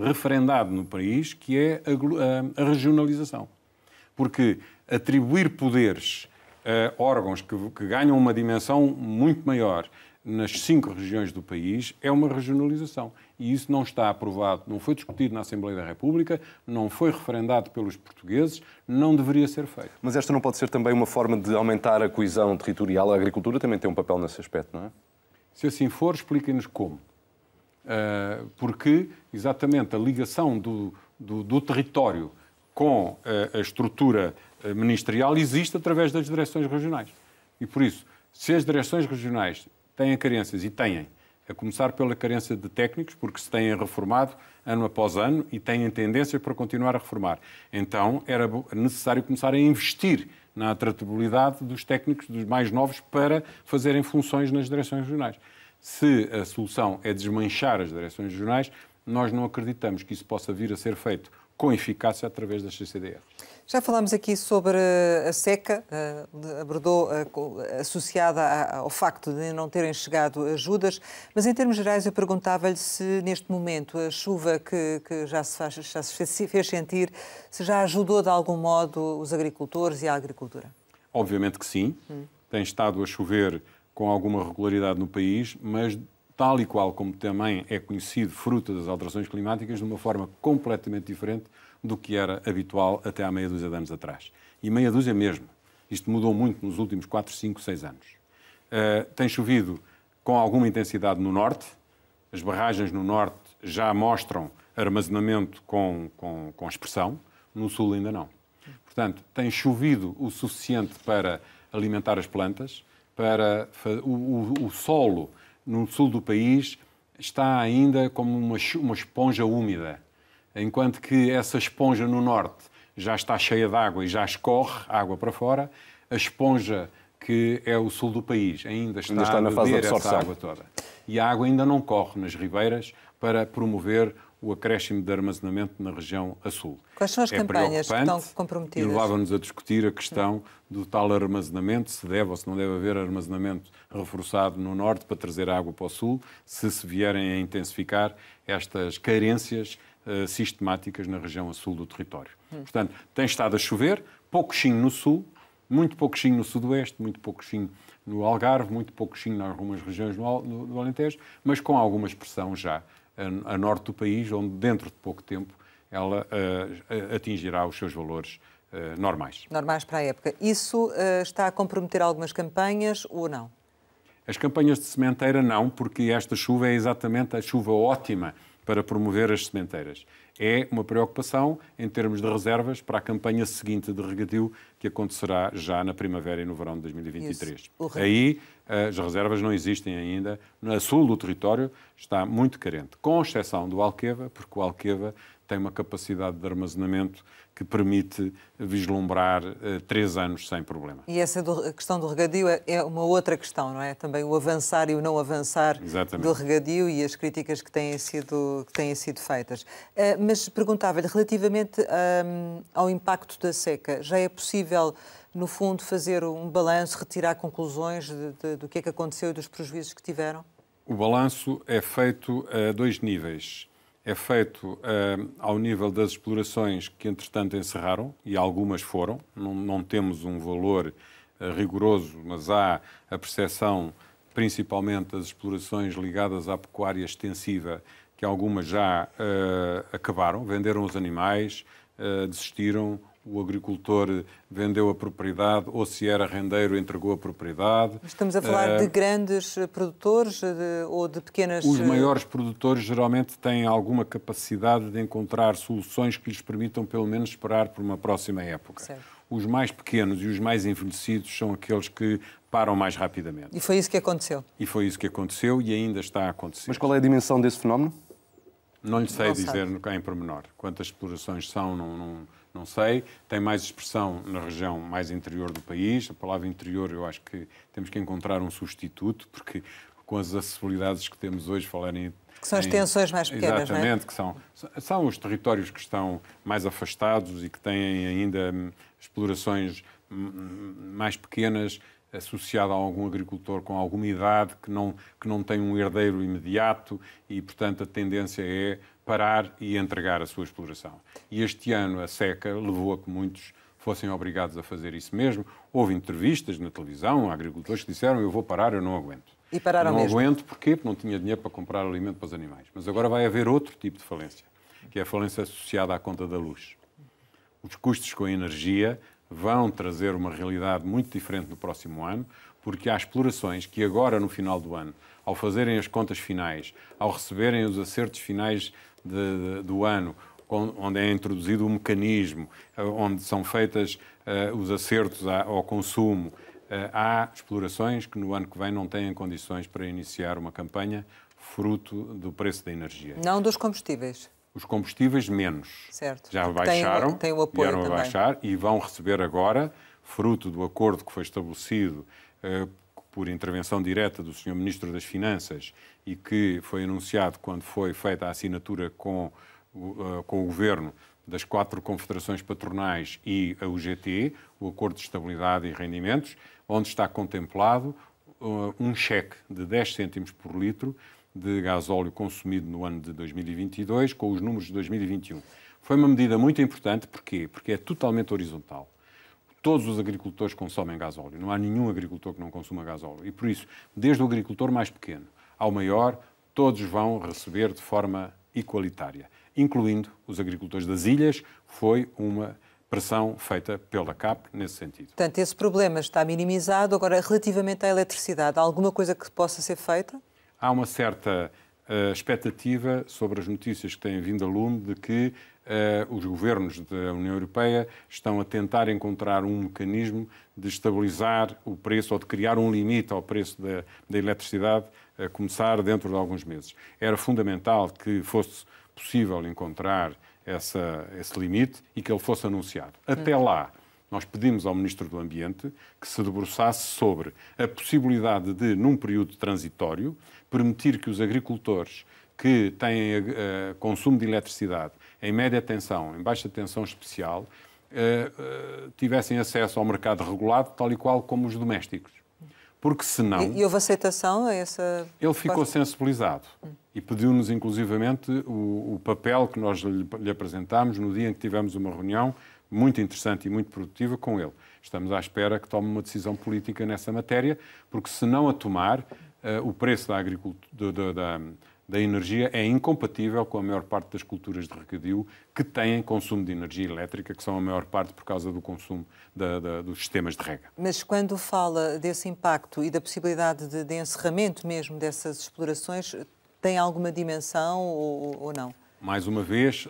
referendado no país, que é a regionalização. Porque atribuir poderes a órgãos que ganham uma dimensão muito maior nas 5 regiões do país é uma regionalização. E isso não está aprovado, não foi discutido na Assembleia da República, não foi referendado pelos portugueses, não deveria ser feito. Mas esta não pode ser também uma forma de aumentar a coesão territorial? A agricultura também tem um papel nesse aspecto, não é? Se assim for, expliquem-nos como. Porque, exatamente, a ligação do território com a estrutura ministerial existe através das direções regionais. E, por isso, se as direções regionais têm carências, e têm, a começar pela carência de técnicos, porque se têm reformado ano após ano e têm tendências para continuar a reformar. Então, era necessário começar a investir na atratividade dos técnicos, dos mais novos, para fazerem funções nas direções regionais. Se a solução é desmanchar as direções regionais, nós não acreditamos que isso possa vir a ser feito com eficácia através das CCDR. Já falámos aqui sobre a seca, abordou associada ao facto de não terem chegado ajudas, mas em termos gerais eu perguntava-lhe se neste momento a chuva que já se fez sentir, se já ajudou de algum modo os agricultores e a agricultura. Obviamente que sim, tem estado a chover com alguma regularidade no país, mas tal e qual como também é conhecido, fruto das alterações climáticas, de uma forma completamente diferente do que era habitual até há meia dúzia de anos atrás. E meia dúzia mesmo. Isto mudou muito nos últimos 4, 5, 6 anos. Tem chovido com alguma intensidade no norte. As barragens no norte já mostram armazenamento com expressão. No sul ainda não. Portanto, tem chovido o suficiente para alimentar as plantas, para o solo no sul do país está ainda como uma esponja úmida, enquanto que essa esponja no norte já está cheia de água e já escorre água para fora, a esponja que é o sul do país ainda está na fase de beber absorção. essa água toda. E a água ainda não corre nas ribeiras para promover o acréscimo de armazenamento na região a sul. Quais são as campanhas que estão comprometidas? E levava-nos a discutir a questão do tal armazenamento, se deve ou se não deve haver armazenamento reforçado no norte para trazer água para o sul, se vierem a intensificar estas carências sistemáticas na região a sul do território. Portanto, tem estado a chover, pouquinho no sul, muito pouquinho no sudoeste, muito pouquinho no Algarve, muito pouquinho em algumas regiões do Alentejo, mas com alguma expressão já a norte do país, onde dentro de pouco tempo ela atingirá os seus valores normais. Normais para a época. Isso está a comprometer algumas campanhas ou não? As campanhas de sementeira não, porque esta chuva é exatamente a chuva ótima para promover as sementeiras. É uma preocupação em termos de reservas para a campanha seguinte de regadio que acontecerá já na primavera e no verão de 2023. Aí as reservas não existem ainda. No sul do território está muito carente, com exceção do Alqueva, porque o Alqueva tem uma capacidade de armazenamento que permite vislumbrar 3 anos sem problema. E essa questão do regadio é uma outra questão, não é? Também o avançar e o não avançar do regadio e as críticas que têm sido feitas. Mas perguntava-lhe, relativamente ao impacto da seca, já é possível, no fundo, fazer um balanço, retirar conclusões do que é que aconteceu e dos prejuízos que tiveram? O balanço é feito a 2 níveis. é feito ao nível das explorações que, entretanto, encerraram, e algumas foram. Não temos um valor rigoroso, mas há a percepção, principalmente das explorações ligadas à pecuária extensiva, que algumas já acabaram, venderam os animais, desistiram, o agricultor vendeu a propriedade, ou se era rendeiro, entregou a propriedade. Estamos a falar de grandes produtores ou de pequenas... Os maiores produtores geralmente têm alguma capacidade de encontrar soluções que lhes permitam, pelo menos, esperar por uma próxima época. Certo. Os mais pequenos e os mais envelhecidos são aqueles que param mais rapidamente. E foi isso que aconteceu? E foi isso que aconteceu e ainda está a acontecer. Mas qual é a dimensão desse fenómeno? Não lhe sei dizer em pormenor. Quantas explorações são, não sei. Tem mais expressão na região mais interior do país. A palavra interior, eu acho que temos que encontrar um substituto, porque com as acessibilidades que temos hoje, falarem... Que são as tensões mais pequenas, exatamente, não é? que são os territórios que estão mais afastados e que têm ainda explorações mais pequenas, associado a algum agricultor com alguma idade que não tem um herdeiro imediato e, portanto, a tendência é parar e entregar a sua exploração. E este ano a seca levou a que muitos fossem obrigados a fazer isso mesmo. Houve entrevistas na televisão a agricultores que disseram: eu vou parar, eu não aguento. E pararam mesmo? Não aguento, porquê? Porque não tinha dinheiro para comprar alimento para os animais. Mas agora vai haver outro tipo de falência, que é a falência associada à conta da luz. Os custos com a energia vão trazer uma realidade muito diferente no próximo ano, porque há explorações que agora, no final do ano, ao fazerem as contas finais, ao receberem os acertos finais do ano, onde é introduzido um mecanismo, onde são feitas os acertos ao consumo, há explorações que no ano que vem não têm condições para iniciar uma campanha fruto do preço da energia. Não dos combustíveis. Os combustíveis menos. Certo. Já baixaram, tem o apoio vieram também. a baixar e vão receber agora, fruto do acordo que foi estabelecido por intervenção direta do Sr. Ministro das Finanças e que foi anunciado quando foi feita a assinatura com o Governo das 4 confederações patronais e a UGT, o Acordo de Estabilidade e Rendimentos, onde está contemplado um cheque de 10 cêntimos por litro de gasóleo consumido no ano de 2022 com os números de 2021. Foi uma medida muito importante, porquê? Porque é totalmente horizontal. Todos os agricultores consomem gasóleo, não há nenhum agricultor que não consuma gasóleo. E por isso, desde o agricultor mais pequeno ao maior, todos vão receber de forma igualitária, incluindo os agricultores das ilhas. Foi uma pressão feita pela CAP nesse sentido. Portanto, esse problema está minimizado. Agora, relativamente à eletricidade, há alguma coisa que possa ser feita? Há uma certa expectativa sobre as notícias que têm vindo a lume de que os governos da União Europeia estão a tentar encontrar um mecanismo de estabilizar o preço ou de criar um limite ao preço da eletricidade, a começar dentro de alguns meses. Era fundamental que fosse possível encontrar esse limite e que ele fosse anunciado. Até lá, nós pedimos ao Ministro do Ambiente que se debruçasse sobre a possibilidade de, num período transitório, permitir que os agricultores que têm consumo de eletricidade em média tensão, em baixa tensão especial, tivessem acesso ao mercado regulado, tal e qual como os domésticos. Porque senão... E houve aceitação a essa... Ele ficou sensibilizado e pediu-nos, inclusivamente, o papel que nós lhe apresentámos no dia em que tivemos uma reunião muito interessante e muito produtiva com ele. Estamos à espera que tome uma decisão política nessa matéria, porque se não a tomar, o preço da energia é incompatível com a maior parte das culturas de regadio que têm consumo de energia elétrica, que são a maior parte por causa do consumo dos sistemas de rega. Mas quando fala desse impacto e da possibilidade de encerramento mesmo dessas explorações, tem alguma dimensão ou não? Mais uma vez,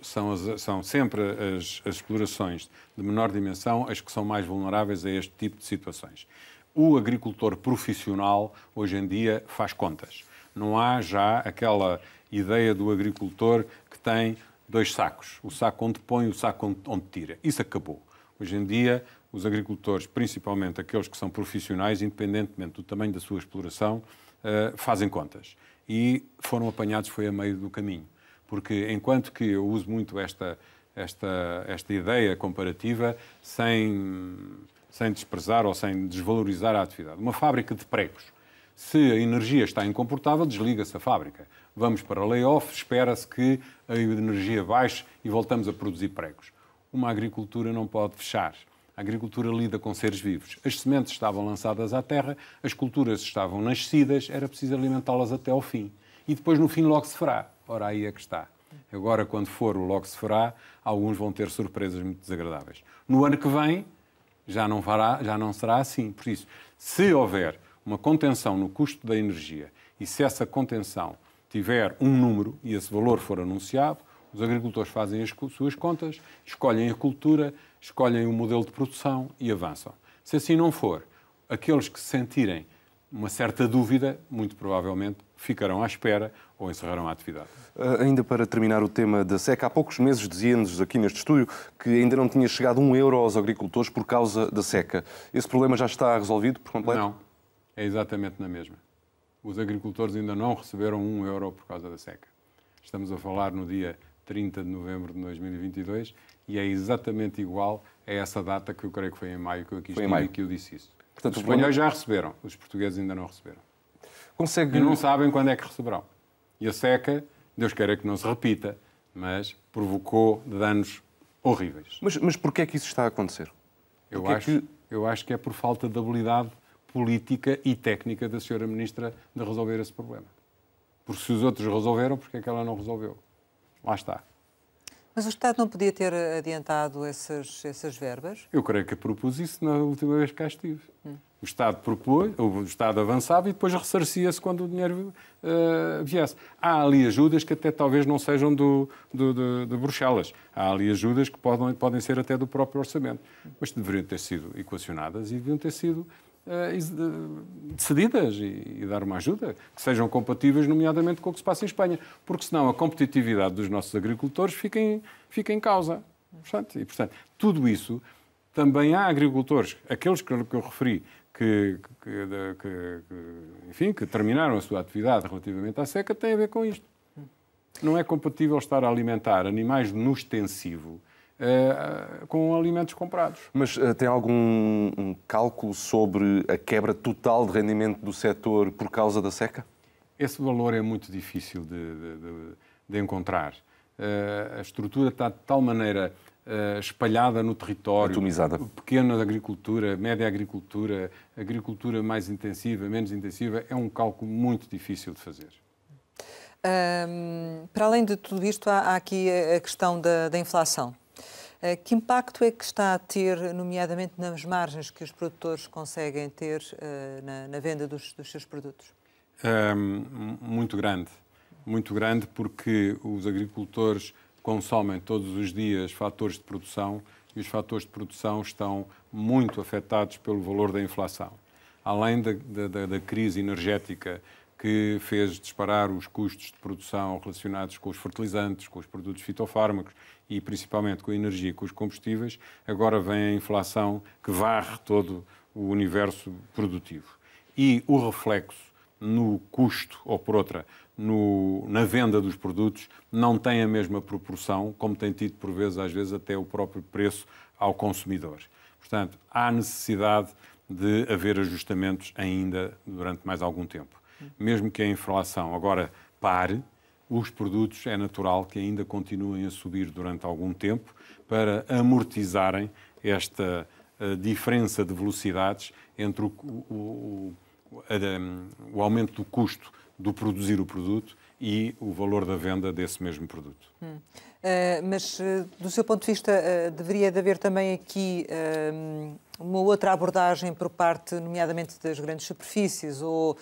são sempre as explorações de menor dimensão as que são mais vulneráveis a este tipo de situações. O agricultor profissional, hoje em dia, faz contas. Não há já aquela ideia do agricultor que tem 2 sacos. O saco onde põe e o saco onde tira. Isso acabou. Hoje em dia, os agricultores, principalmente aqueles que são profissionais, independentemente do tamanho da sua exploração, fazem contas. E foram apanhados, foi a meio do caminho. Porque enquanto que eu uso muito esta ideia comparativa sem desprezar ou sem desvalorizar a atividade. Uma fábrica de pregos, se a energia está incomportável, desliga-se a fábrica. vamos para layoff, espera-se que a energia baixe e voltamos a produzir pregos. Uma agricultura não pode fechar. A agricultura lida com seres vivos. As sementes estavam lançadas à terra, as culturas estavam nascidas, era preciso alimentá-las até ao fim. E depois, no fim, logo se fará. Ora, aí é que está. Agora, quando for o logo se fará, alguns vão ter surpresas muito desagradáveis. No ano que vem, já não será assim. Por isso, se houver uma contenção no custo da energia e se essa contenção tiver um número e esse valor for anunciado, os agricultores fazem as suas contas, escolhem a cultura, escolhem o modelo de produção e avançam. Se assim não for, aqueles que sentirem uma certa dúvida, muito provavelmente ficarão à espera ou encerrarão a atividade. Ainda para terminar o tema da seca, há poucos meses dizia-nos aqui neste estúdio que ainda não tinha chegado €1 aos agricultores por causa da seca. Esse problema já está resolvido por completo? Não, é exatamente na mesma. Os agricultores ainda não receberam €1 por causa da seca. Estamos a falar no dia 30 de novembro de 2022 e é exatamente igual a essa data que eu creio que foi em maio que eu aqui estive e que eu disse isso. Portanto, os espanhóis já receberam, os portugueses ainda não receberam. E não sabem quando é que receberão. E a seca, Deus queira que não se repita, mas provocou danos horríveis. Mas porquê é que isso está a acontecer? Eu acho que é por falta de habilidade política e técnica da Sra. Ministra de resolver esse problema. Porque se os outros resolveram, porque é que ela não resolveu? Lá está. Mas o Estado não podia ter adiantado essas verbas? Eu creio que propus isso na última vez que cá estive. O Estado propôs, o Estado avançava e depois ressarcia-se quando o dinheiro viesse. Há ali ajudas que até talvez não sejam de Bruxelas. Há ali ajudas que podem ser até do próprio orçamento. Mas deveriam ter sido equacionadas e deviam ter sido decididas e dar uma ajuda que sejam compatíveis, nomeadamente com o que se passa em Espanha, porque senão a competitividade dos nossos agricultores fica em causa. Portanto, tudo isso, também há agricultores, aqueles que eu referi, que terminaram a sua atividade relativamente à seca, têm a ver com isto. Não é compatível estar a alimentar animais no extensivo com alimentos comprados. Mas tem algum cálculo sobre a quebra total de rendimento do setor por causa da seca? Esse valor é muito difícil de encontrar. A estrutura está de tal maneira espalhada no território. Atomizada. Pequena agricultura, média agricultura, agricultura mais intensiva, menos intensiva, é um cálculo muito difícil de fazer. Para além de tudo isto, há aqui a questão da inflação. Que impacto é que está a ter, nomeadamente nas margens que os produtores conseguem ter na venda dos seus produtos? Muito grande. Muito grande porque os agricultores consomem todos os dias fatores de produção e os fatores de produção estão muito afetados pelo valor da inflação. Além da crise energética que fez disparar os custos de produção relacionados com os fertilizantes, com os produtos fitofármacos e principalmente com a energia e com os combustíveis, agora vem a inflação que varre todo o universo produtivo. E o reflexo no custo, ou por outra, na venda dos produtos, não tem a mesma proporção, como tem tido por vezes, às vezes, até o próprio preço ao consumidor. Portanto, há necessidade de haver ajustamentos ainda durante mais algum tempo. Mesmo que a inflação agora pare, os produtos é natural que ainda continuem a subir durante algum tempo para amortizarem esta diferença de velocidades entre o aumento do custo do produzir o produto e o valor da venda desse mesmo produto. Mas, do seu ponto de vista, deveria de haver também aqui uma outra abordagem por parte, nomeadamente, das grandes superfícies ou,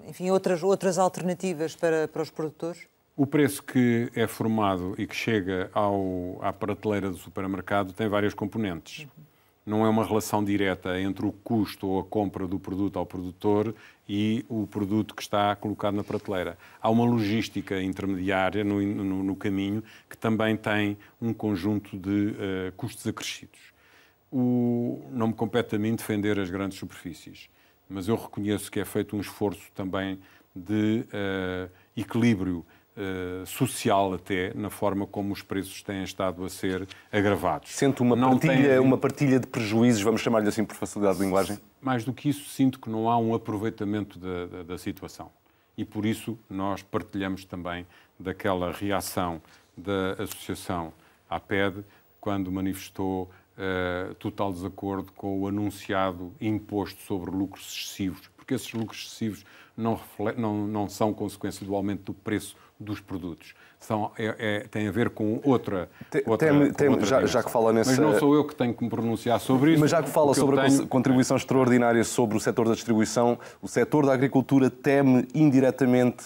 enfim, outras alternativas para os produtores? O preço que é formado e que chega à prateleira do supermercado tem várias componentes. Não é uma relação direta entre o custo ou a compra do produto ao produtor e o produto que está colocado na prateleira. Há uma logística intermediária no caminho que também tem um conjunto de custos acrescidos. Não me compete a mim defender as grandes superfícies, mas eu reconheço que é feito um esforço também de equilíbrio social até, na forma como os preços têm estado a ser agravados. Sente uma partilha de prejuízos, vamos chamar-lhe assim por facilidade de linguagem? Mais do que isso, sinto que não há um aproveitamento da situação. E por isso nós partilhamos também daquela reação da associação APED quando manifestou total desacordo com o anunciado imposto sobre lucros excessivos, porque esses lucros excessivos não são consequência do aumento do preço dos produtos. Tem a ver com outra já que fala nesse... Mas não sou eu que tenho que me pronunciar sobre isso. Mas já que fala sobre a contribuição extraordinária sobre o setor da distribuição, o setor da agricultura teme indiretamente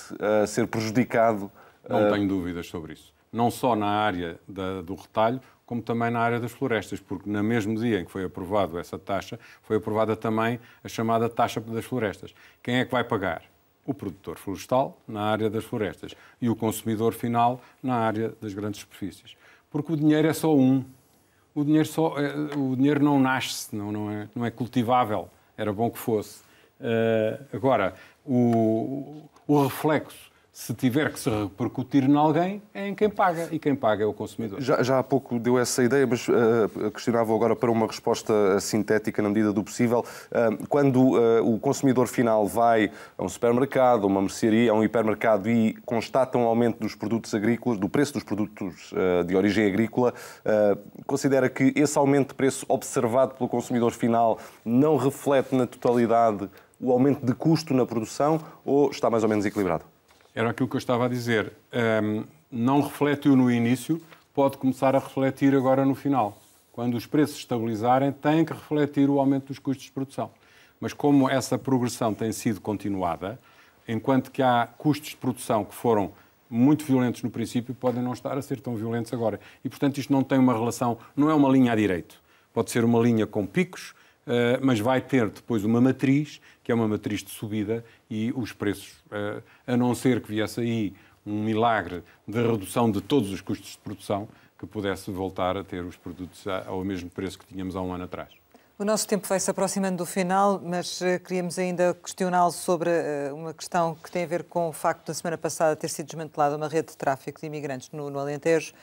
ser prejudicado? Não tenho dúvidas sobre isso. Não só na área do retalho, como também na área das florestas, porque no mesmo dia em que foi aprovada essa taxa, foi aprovada também a chamada taxa das florestas. Quem é que vai pagar? O produtor florestal, na área das florestas, e o consumidor final, na área das grandes superfícies. Porque o dinheiro é só um. O dinheiro não nasce, não é cultivável. Era bom que fosse. Agora, o reflexo, se tiver que se repercutir em alguém, é em quem paga. E quem paga é o consumidor. Já há pouco deu essa ideia, mas questionava agora para uma resposta sintética na medida do possível. Quando o consumidor final vai a um supermercado, a uma mercearia, a um hipermercado e constata um aumento dos produtos agrícolas, do preço dos produtos de origem agrícola, considera que esse aumento de preço observado pelo consumidor final não reflete na totalidade o aumento de custo na produção ou está mais ou menos equilibrado? Era aquilo que eu estava a dizer. Não refletiu no início, pode começar a refletir agora no final. Quando os preços estabilizarem, tem que refletir o aumento dos custos de produção. Mas como essa progressão tem sido continuada, enquanto que há custos de produção que foram muito violentos no princípio, podem não estar a ser tão violentos agora. E, portanto, isto não tem uma relação, não é uma linha à direito. Pode ser uma linha com picos, mas vai ter depois uma matriz, que é uma matriz de subida, e os preços, a não ser que viesse aí um milagre de redução de todos os custos de produção, que pudesse voltar a ter os produtos ao mesmo preço que tínhamos há um ano atrás. O nosso tempo vai se aproximando do final, mas queríamos ainda questioná-lo sobre uma questão que tem a ver com o facto de, na semana passada, ter sido desmantelada uma rede de tráfico de imigrantes no Alentejo.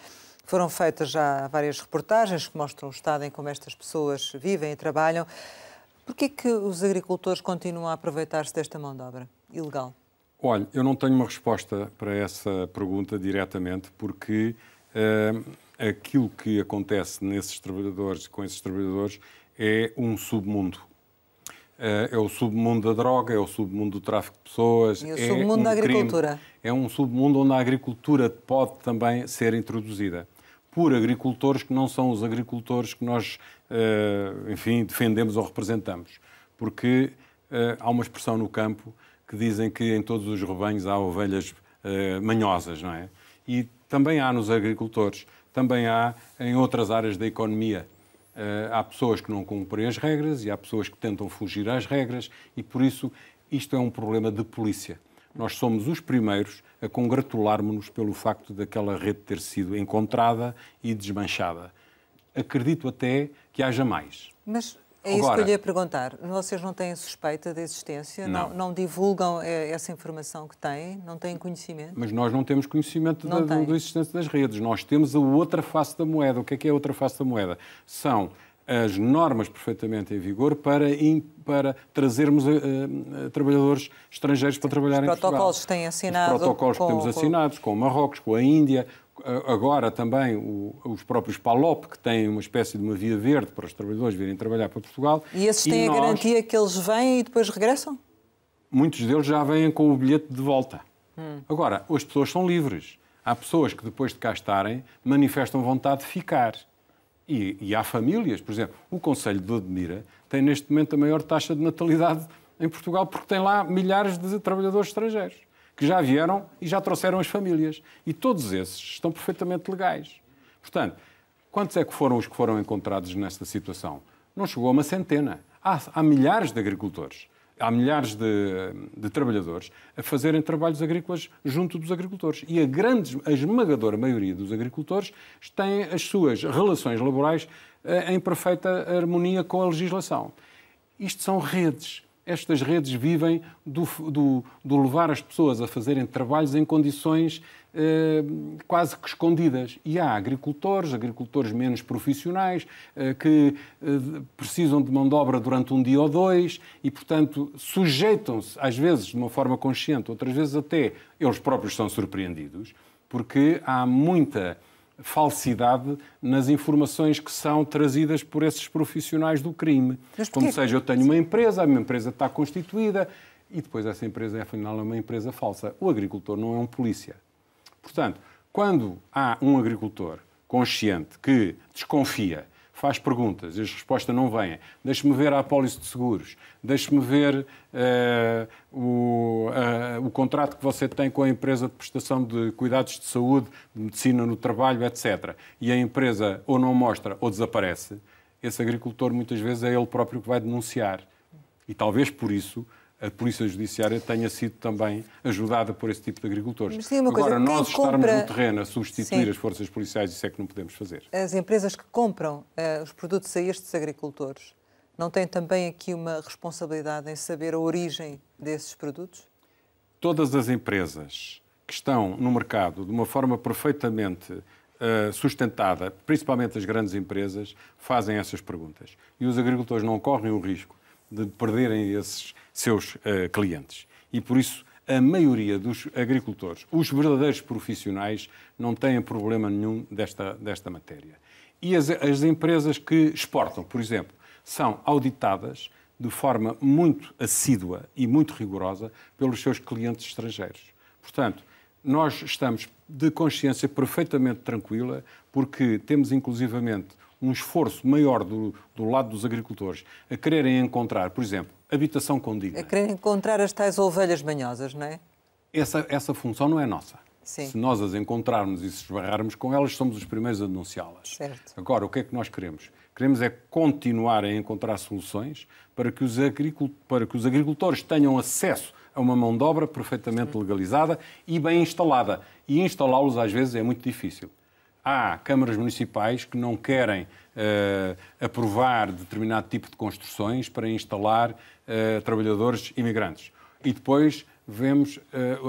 Foram feitas já várias reportagens que mostram o estado em como estas pessoas vivem e trabalham. Porquê que os agricultores continuam a aproveitar-se desta mão de obra ilegal? Olha, eu não tenho uma resposta para essa pergunta diretamente, porque aquilo que acontece com esses trabalhadores, é um submundo. É o submundo da droga, é o submundo do tráfico de pessoas. E o submundo da agricultura. É um submundo onde a agricultura pode também ser introduzida por agricultores que não são os agricultores que nós, defendemos ou representamos. Porque há uma expressão no campo que dizem que em todos os rebanhos há ovelhas manhosas, não é? E também há nos agricultores, também há em outras áreas da economia. Há pessoas que não cumprem as regras e há pessoas que tentam fugir às regras e, por isso, isto é um problema de polícia. Nós somos os primeiros a congratularmos-nos pelo facto daquela rede ter sido encontrada e desmanchada. Acredito até que haja mais. Mas é isso que eu lhe ia perguntar. Vocês não têm suspeita da existência? Não divulgam essa informação que têm? Não têm conhecimento? Mas nós não temos conhecimento da existência das redes. Nós temos a outra face da moeda. O que é a outra face da moeda? São as normas perfeitamente em vigor para trazermos trabalhadores estrangeiros para trabalhar em Portugal. Os protocolos que têm assinado. Os protocolos que temos assinados com o Marrocos, com a Índia. Agora também os próprios PALOP, que têm uma espécie de uma via verde para os trabalhadores virem trabalhar para Portugal. E esses têm a garantia que eles vêm e depois regressam? Muitos deles já vêm com o bilhete de volta. Agora, as pessoas são livres. Há pessoas que depois de cá estarem manifestam vontade de ficar. E há famílias, por exemplo, o Concelho de Odmira tem neste momento a maior taxa de natalidade em Portugal porque tem lá milhares de trabalhadores estrangeiros que já vieram e já trouxeram as famílias. E todos esses estão perfeitamente legais. Portanto, quantos é que foram os que foram encontrados nesta situação? Não chegou a uma centena. Há milhares de agricultores, há milhares de trabalhadores a fazerem trabalhos agrícolas junto dos agricultores. E a esmagadora maioria dos agricultores têm as suas relações laborais em perfeita harmonia com a legislação. Isto são redes. Estas redes vivem do levar as pessoas a fazerem trabalhos em condições quase que escondidas. E há agricultores menos profissionais, que precisam de mão de obra durante um dia ou dois e, portanto, sujeitam-se, às vezes de uma forma consciente, outras vezes até eles próprios são surpreendidos, porque há muita falsidade nas informações que são trazidas por esses profissionais do crime. Como seja, eu tenho uma empresa, a minha empresa está constituída e depois essa empresa, afinal, é uma empresa falsa. O agricultor não é um polícia. Portanto, quando há um agricultor consciente que desconfia, faz perguntas e as respostas não vêm, deixe-me ver a apólice de seguros, deixe-me ver o contrato que você tem com a empresa de prestação de cuidados de saúde, de medicina no trabalho, etc. E a empresa ou não mostra ou desaparece, esse agricultor muitas vezes é ele próprio que vai denunciar. E talvez por isso a Polícia Judiciária tenha sido também ajudada por esse tipo de agricultores. Agora, nós estarmos no terreno a substituir as forças policiais, isso é que não podemos fazer. As empresas que compram os produtos a estes agricultores não têm também aqui uma responsabilidade em saber a origem desses produtos? Todas as empresas que estão no mercado de uma forma perfeitamente sustentada, principalmente as grandes empresas, fazem essas perguntas. E os agricultores não correm o risco de perderem esses seus clientes. E, por isso, a maioria dos agricultores, os verdadeiros profissionais, não têm problema nenhum desta matéria. E as empresas que exportam, por exemplo, são auditadas de forma muito assídua e muito rigorosa pelos seus clientes estrangeiros. Portanto, nós estamos de consciência perfeitamente tranquila porque temos, inclusivamente, um esforço maior do lado dos agricultores a quererem encontrar, por exemplo, habitação condigna. A quererem encontrar as tais ovelhas manhosas, não é? Essa função não é nossa. Sim. Se nós as encontrarmos e se esbarrarmos com elas, somos os primeiros a denunciá-las. Certo. Agora, o que é que nós queremos? Queremos é continuar a encontrar soluções para que os agricultores tenham acesso a uma mão de obra perfeitamente legalizada e bem instalada. E instalá-los, às vezes, é muito difícil. Há câmaras municipais que não querem aprovar determinado tipo de construções para instalar trabalhadores imigrantes. E depois vemos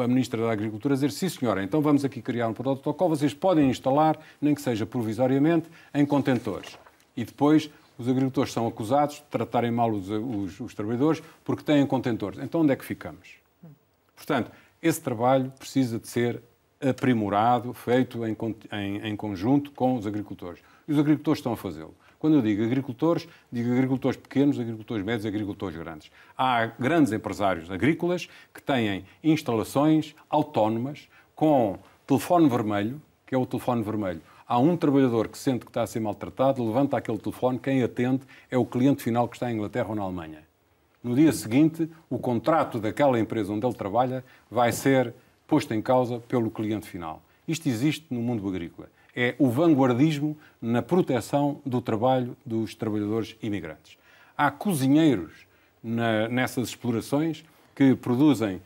a Ministra da Agricultura dizer: sim, senhora, então vamos aqui criar um protocolo, vocês podem instalar, nem que seja provisoriamente, em contentores. E depois os agricultores são acusados de tratarem mal os trabalhadores porque têm contentores. Então onde é que ficamos? Portanto, esse trabalho precisa de ser aprimorado, feito em conjunto com os agricultores. E os agricultores estão a fazê-lo. Quando eu digo agricultores pequenos, agricultores médios, agricultores grandes. Há grandes empresários agrícolas que têm instalações autónomas com telefone vermelho, que é o telefone vermelho. Há um trabalhador que sente que está a ser maltratado, levanta aquele telefone, quem atende é o cliente final que está em Inglaterra ou na Alemanha. No dia seguinte, o contrato daquela empresa onde ele trabalha vai ser posto em causa pelo cliente final. Isto existe no mundo agrícola. É o vanguardismo na proteção do trabalho dos trabalhadores imigrantes. Há cozinheiros nessas explorações que produzem,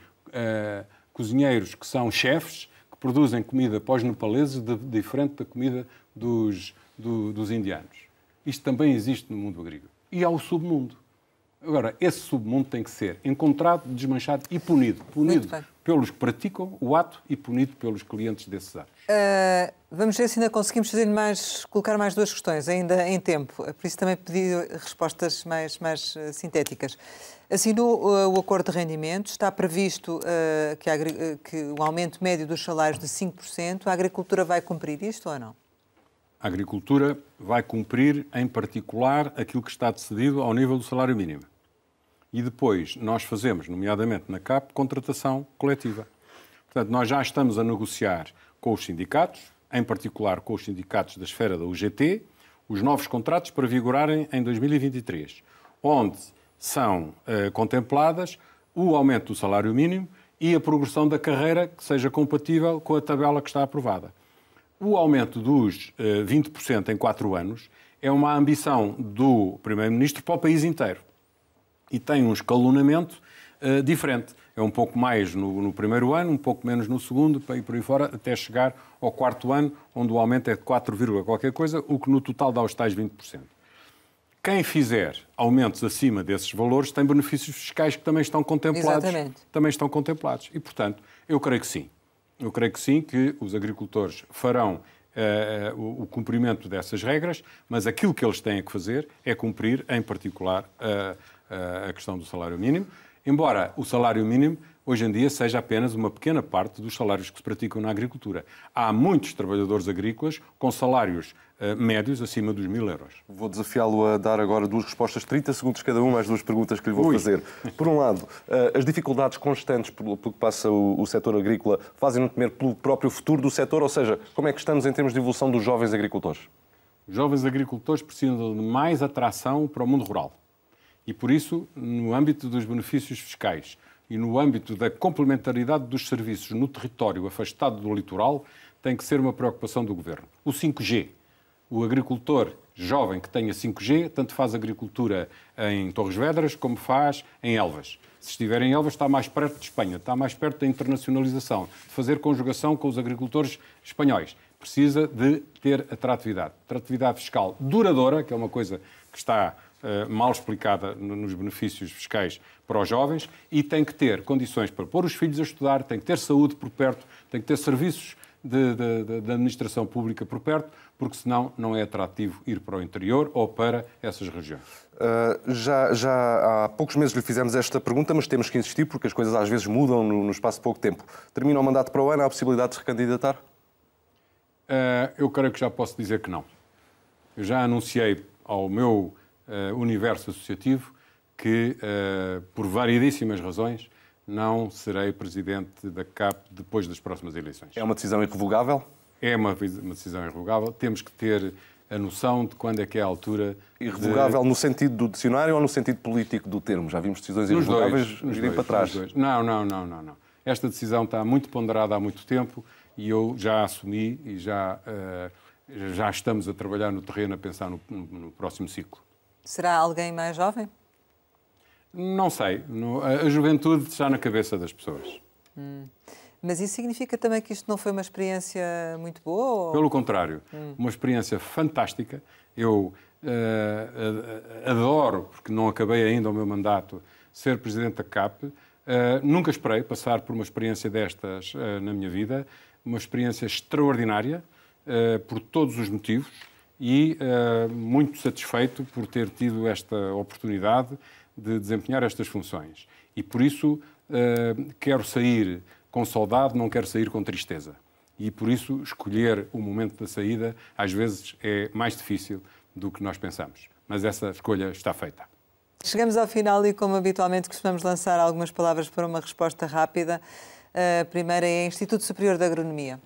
cozinheiros que são chefes, que produzem comida para os nepaleses diferente da comida dos indianos. Isto também existe no mundo agrícola. E há o submundo. Agora, esse submundo tem que ser encontrado, desmanchado e punido. Punido pelos que praticam o ato e punido pelos clientes desses atos. Vamos ver se ainda conseguimos colocar mais duas questões, ainda em tempo. Por isso também pedi respostas mais sintéticas. Assinou o acordo de rendimentos, está previsto que o aumento médio dos salários de 5%. A agricultura vai cumprir isto ou não? A agricultura vai cumprir, em particular, aquilo que está decidido ao nível do salário mínimo. E depois nós fazemos, nomeadamente na CAP, contratação coletiva. Portanto, nós já estamos a negociar com os sindicatos, em particular com os sindicatos da esfera da UGT, os novos contratos para vigorarem em 2023, onde são contempladas o aumento do salário mínimo e a progressão da carreira que seja compatível com a tabela que está aprovada. O aumento dos 20% em 4 anos é uma ambição do Primeiro-Ministro para o país inteiro. E tem um escalonamento diferente. É um pouco mais no primeiro ano, um pouco menos no segundo, e por aí fora, até chegar ao 4º ano, onde o aumento é de 4, qualquer coisa, o que no total dá os tais 20%. Quem fizer aumentos acima desses valores tem benefícios fiscais que também estão contemplados. Exatamente. Também estão contemplados. E, portanto, eu creio que sim. Eu creio que sim, que os agricultores farão o cumprimento dessas regras, mas aquilo que eles têm que fazer é cumprir, em particular, a questão do salário mínimo, embora o salário mínimo hoje em dia seja apenas uma pequena parte dos salários que se praticam na agricultura. Há muitos trabalhadores agrícolas com salários médios acima dos 1.000 euros. Vou desafiá-lo a dar agora duas respostas, 30 segundos cada uma, às duas perguntas que lhe vou fazer. Por um lado, as dificuldades constantes pelo que passa o setor agrícola fazem-no temer pelo próprio futuro do setor, ou seja, como é que estamos em termos de evolução dos jovens agricultores? Os jovens agricultores precisam de mais atração para o mundo rural. E por isso, no âmbito dos benefícios fiscais e no âmbito da complementaridade dos serviços no território afastado do litoral, tem que ser uma preocupação do Governo. O 5G. O agricultor jovem que tenha 5G, tanto faz agricultura em Torres Vedras como faz em Elvas. Se estiver em Elvas, está mais perto de Espanha, está mais perto da internacionalização, de fazer conjugação com os agricultores espanhóis. Precisa de ter atratividade. Atratividade fiscal duradoura, que é uma coisa que está mal explicada nos benefícios fiscais para os jovens, e tem que ter condições para pôr os filhos a estudar, tem que ter saúde por perto, tem que ter serviços de administração pública por perto, porque senão não é atrativo ir para o interior ou para essas regiões. Já há poucos meses lhe fizemos esta pergunta, mas temos que insistir porque as coisas às vezes mudam no espaço de pouco tempo. Termina o mandato para o ano, há a possibilidade de se recandidatar? Eu creio que já posso dizer que não. Eu já anunciei ao meu universo associativo que, por variedíssimas razões, não serei presidente da CAP depois das próximas eleições. É uma decisão irrevogável? É uma decisão irrevogável. Temos que ter a noção de quando é que é a altura... Irrevogável no sentido do dicionário ou no sentido político do termo? Já vimos decisões irrevogáveis virem para trás. Não. Esta decisão está muito ponderada há muito tempo e eu já assumi e já estamos a trabalhar no terreno, a pensar no próximo ciclo. Será alguém mais jovem? Não sei. A juventude está na cabeça das pessoas. Mas isso significa também que isto não foi uma experiência muito boa? Ou... Pelo contrário, uma experiência fantástica. Eu adoro, porque não acabei ainda o meu mandato, ser presidente da CAP. Nunca esperei passar por uma experiência destas na minha vida. Uma experiência extraordinária, por todos os motivos, e muito satisfeito por ter tido esta oportunidade de desempenhar estas funções. E por isso quero sair com saudade, não quero sair com tristeza. E por isso escolher o momento da saída às vezes é mais difícil do que nós pensamos. Mas essa escolha está feita. Chegamos ao final e, como habitualmente, costumamos lançar algumas palavras para uma resposta rápida. A primeira é Instituto Superior de Agronomia.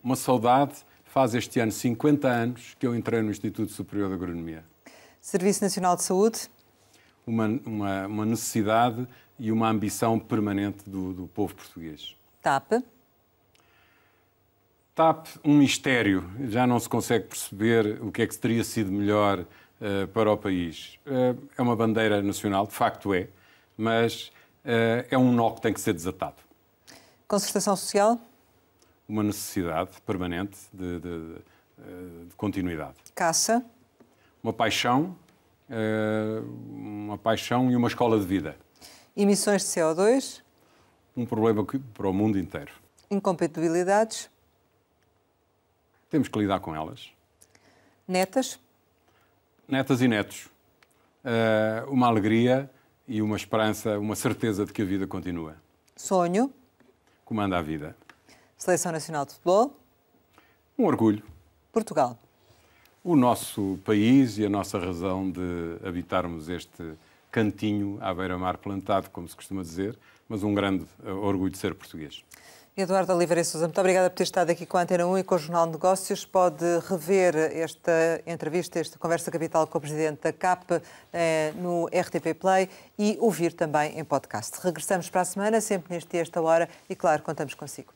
Uma saudade. Faz este ano 50 anos que eu entrei no Instituto Superior de Agronomia. Serviço Nacional de Saúde? Uma necessidade e uma ambição permanente do povo português. TAP? TAP, um mistério. Já não se consegue perceber o que é que teria sido melhor para o país. É uma bandeira nacional, de facto é, mas é um nó que tem que ser desatado. Concertação Social? Uma necessidade permanente de continuidade. Caça? Uma paixão e uma escola de vida. Emissões de CO2? Um problema para o mundo inteiro. Incompatibilidades? Temos que lidar com elas. Netas? Netas e netos. Uma alegria e uma esperança, uma certeza de que a vida continua. Sonho? Comanda a vida. Seleção Nacional de Futebol? Um orgulho. Portugal? O nosso país e a nossa razão de habitarmos este cantinho à beira-mar plantado, como se costuma dizer, mas um grande orgulho de ser português. Eduardo Oliveira Sousa, muito obrigada por ter estado aqui com a Antena 1 e com o Jornal de Negócios. Pode rever esta entrevista, esta conversa capital com o Presidente da CAP no RTP Play e ouvir também em podcast. Regressamos para a semana, sempre neste dia, esta hora, e claro, contamos consigo.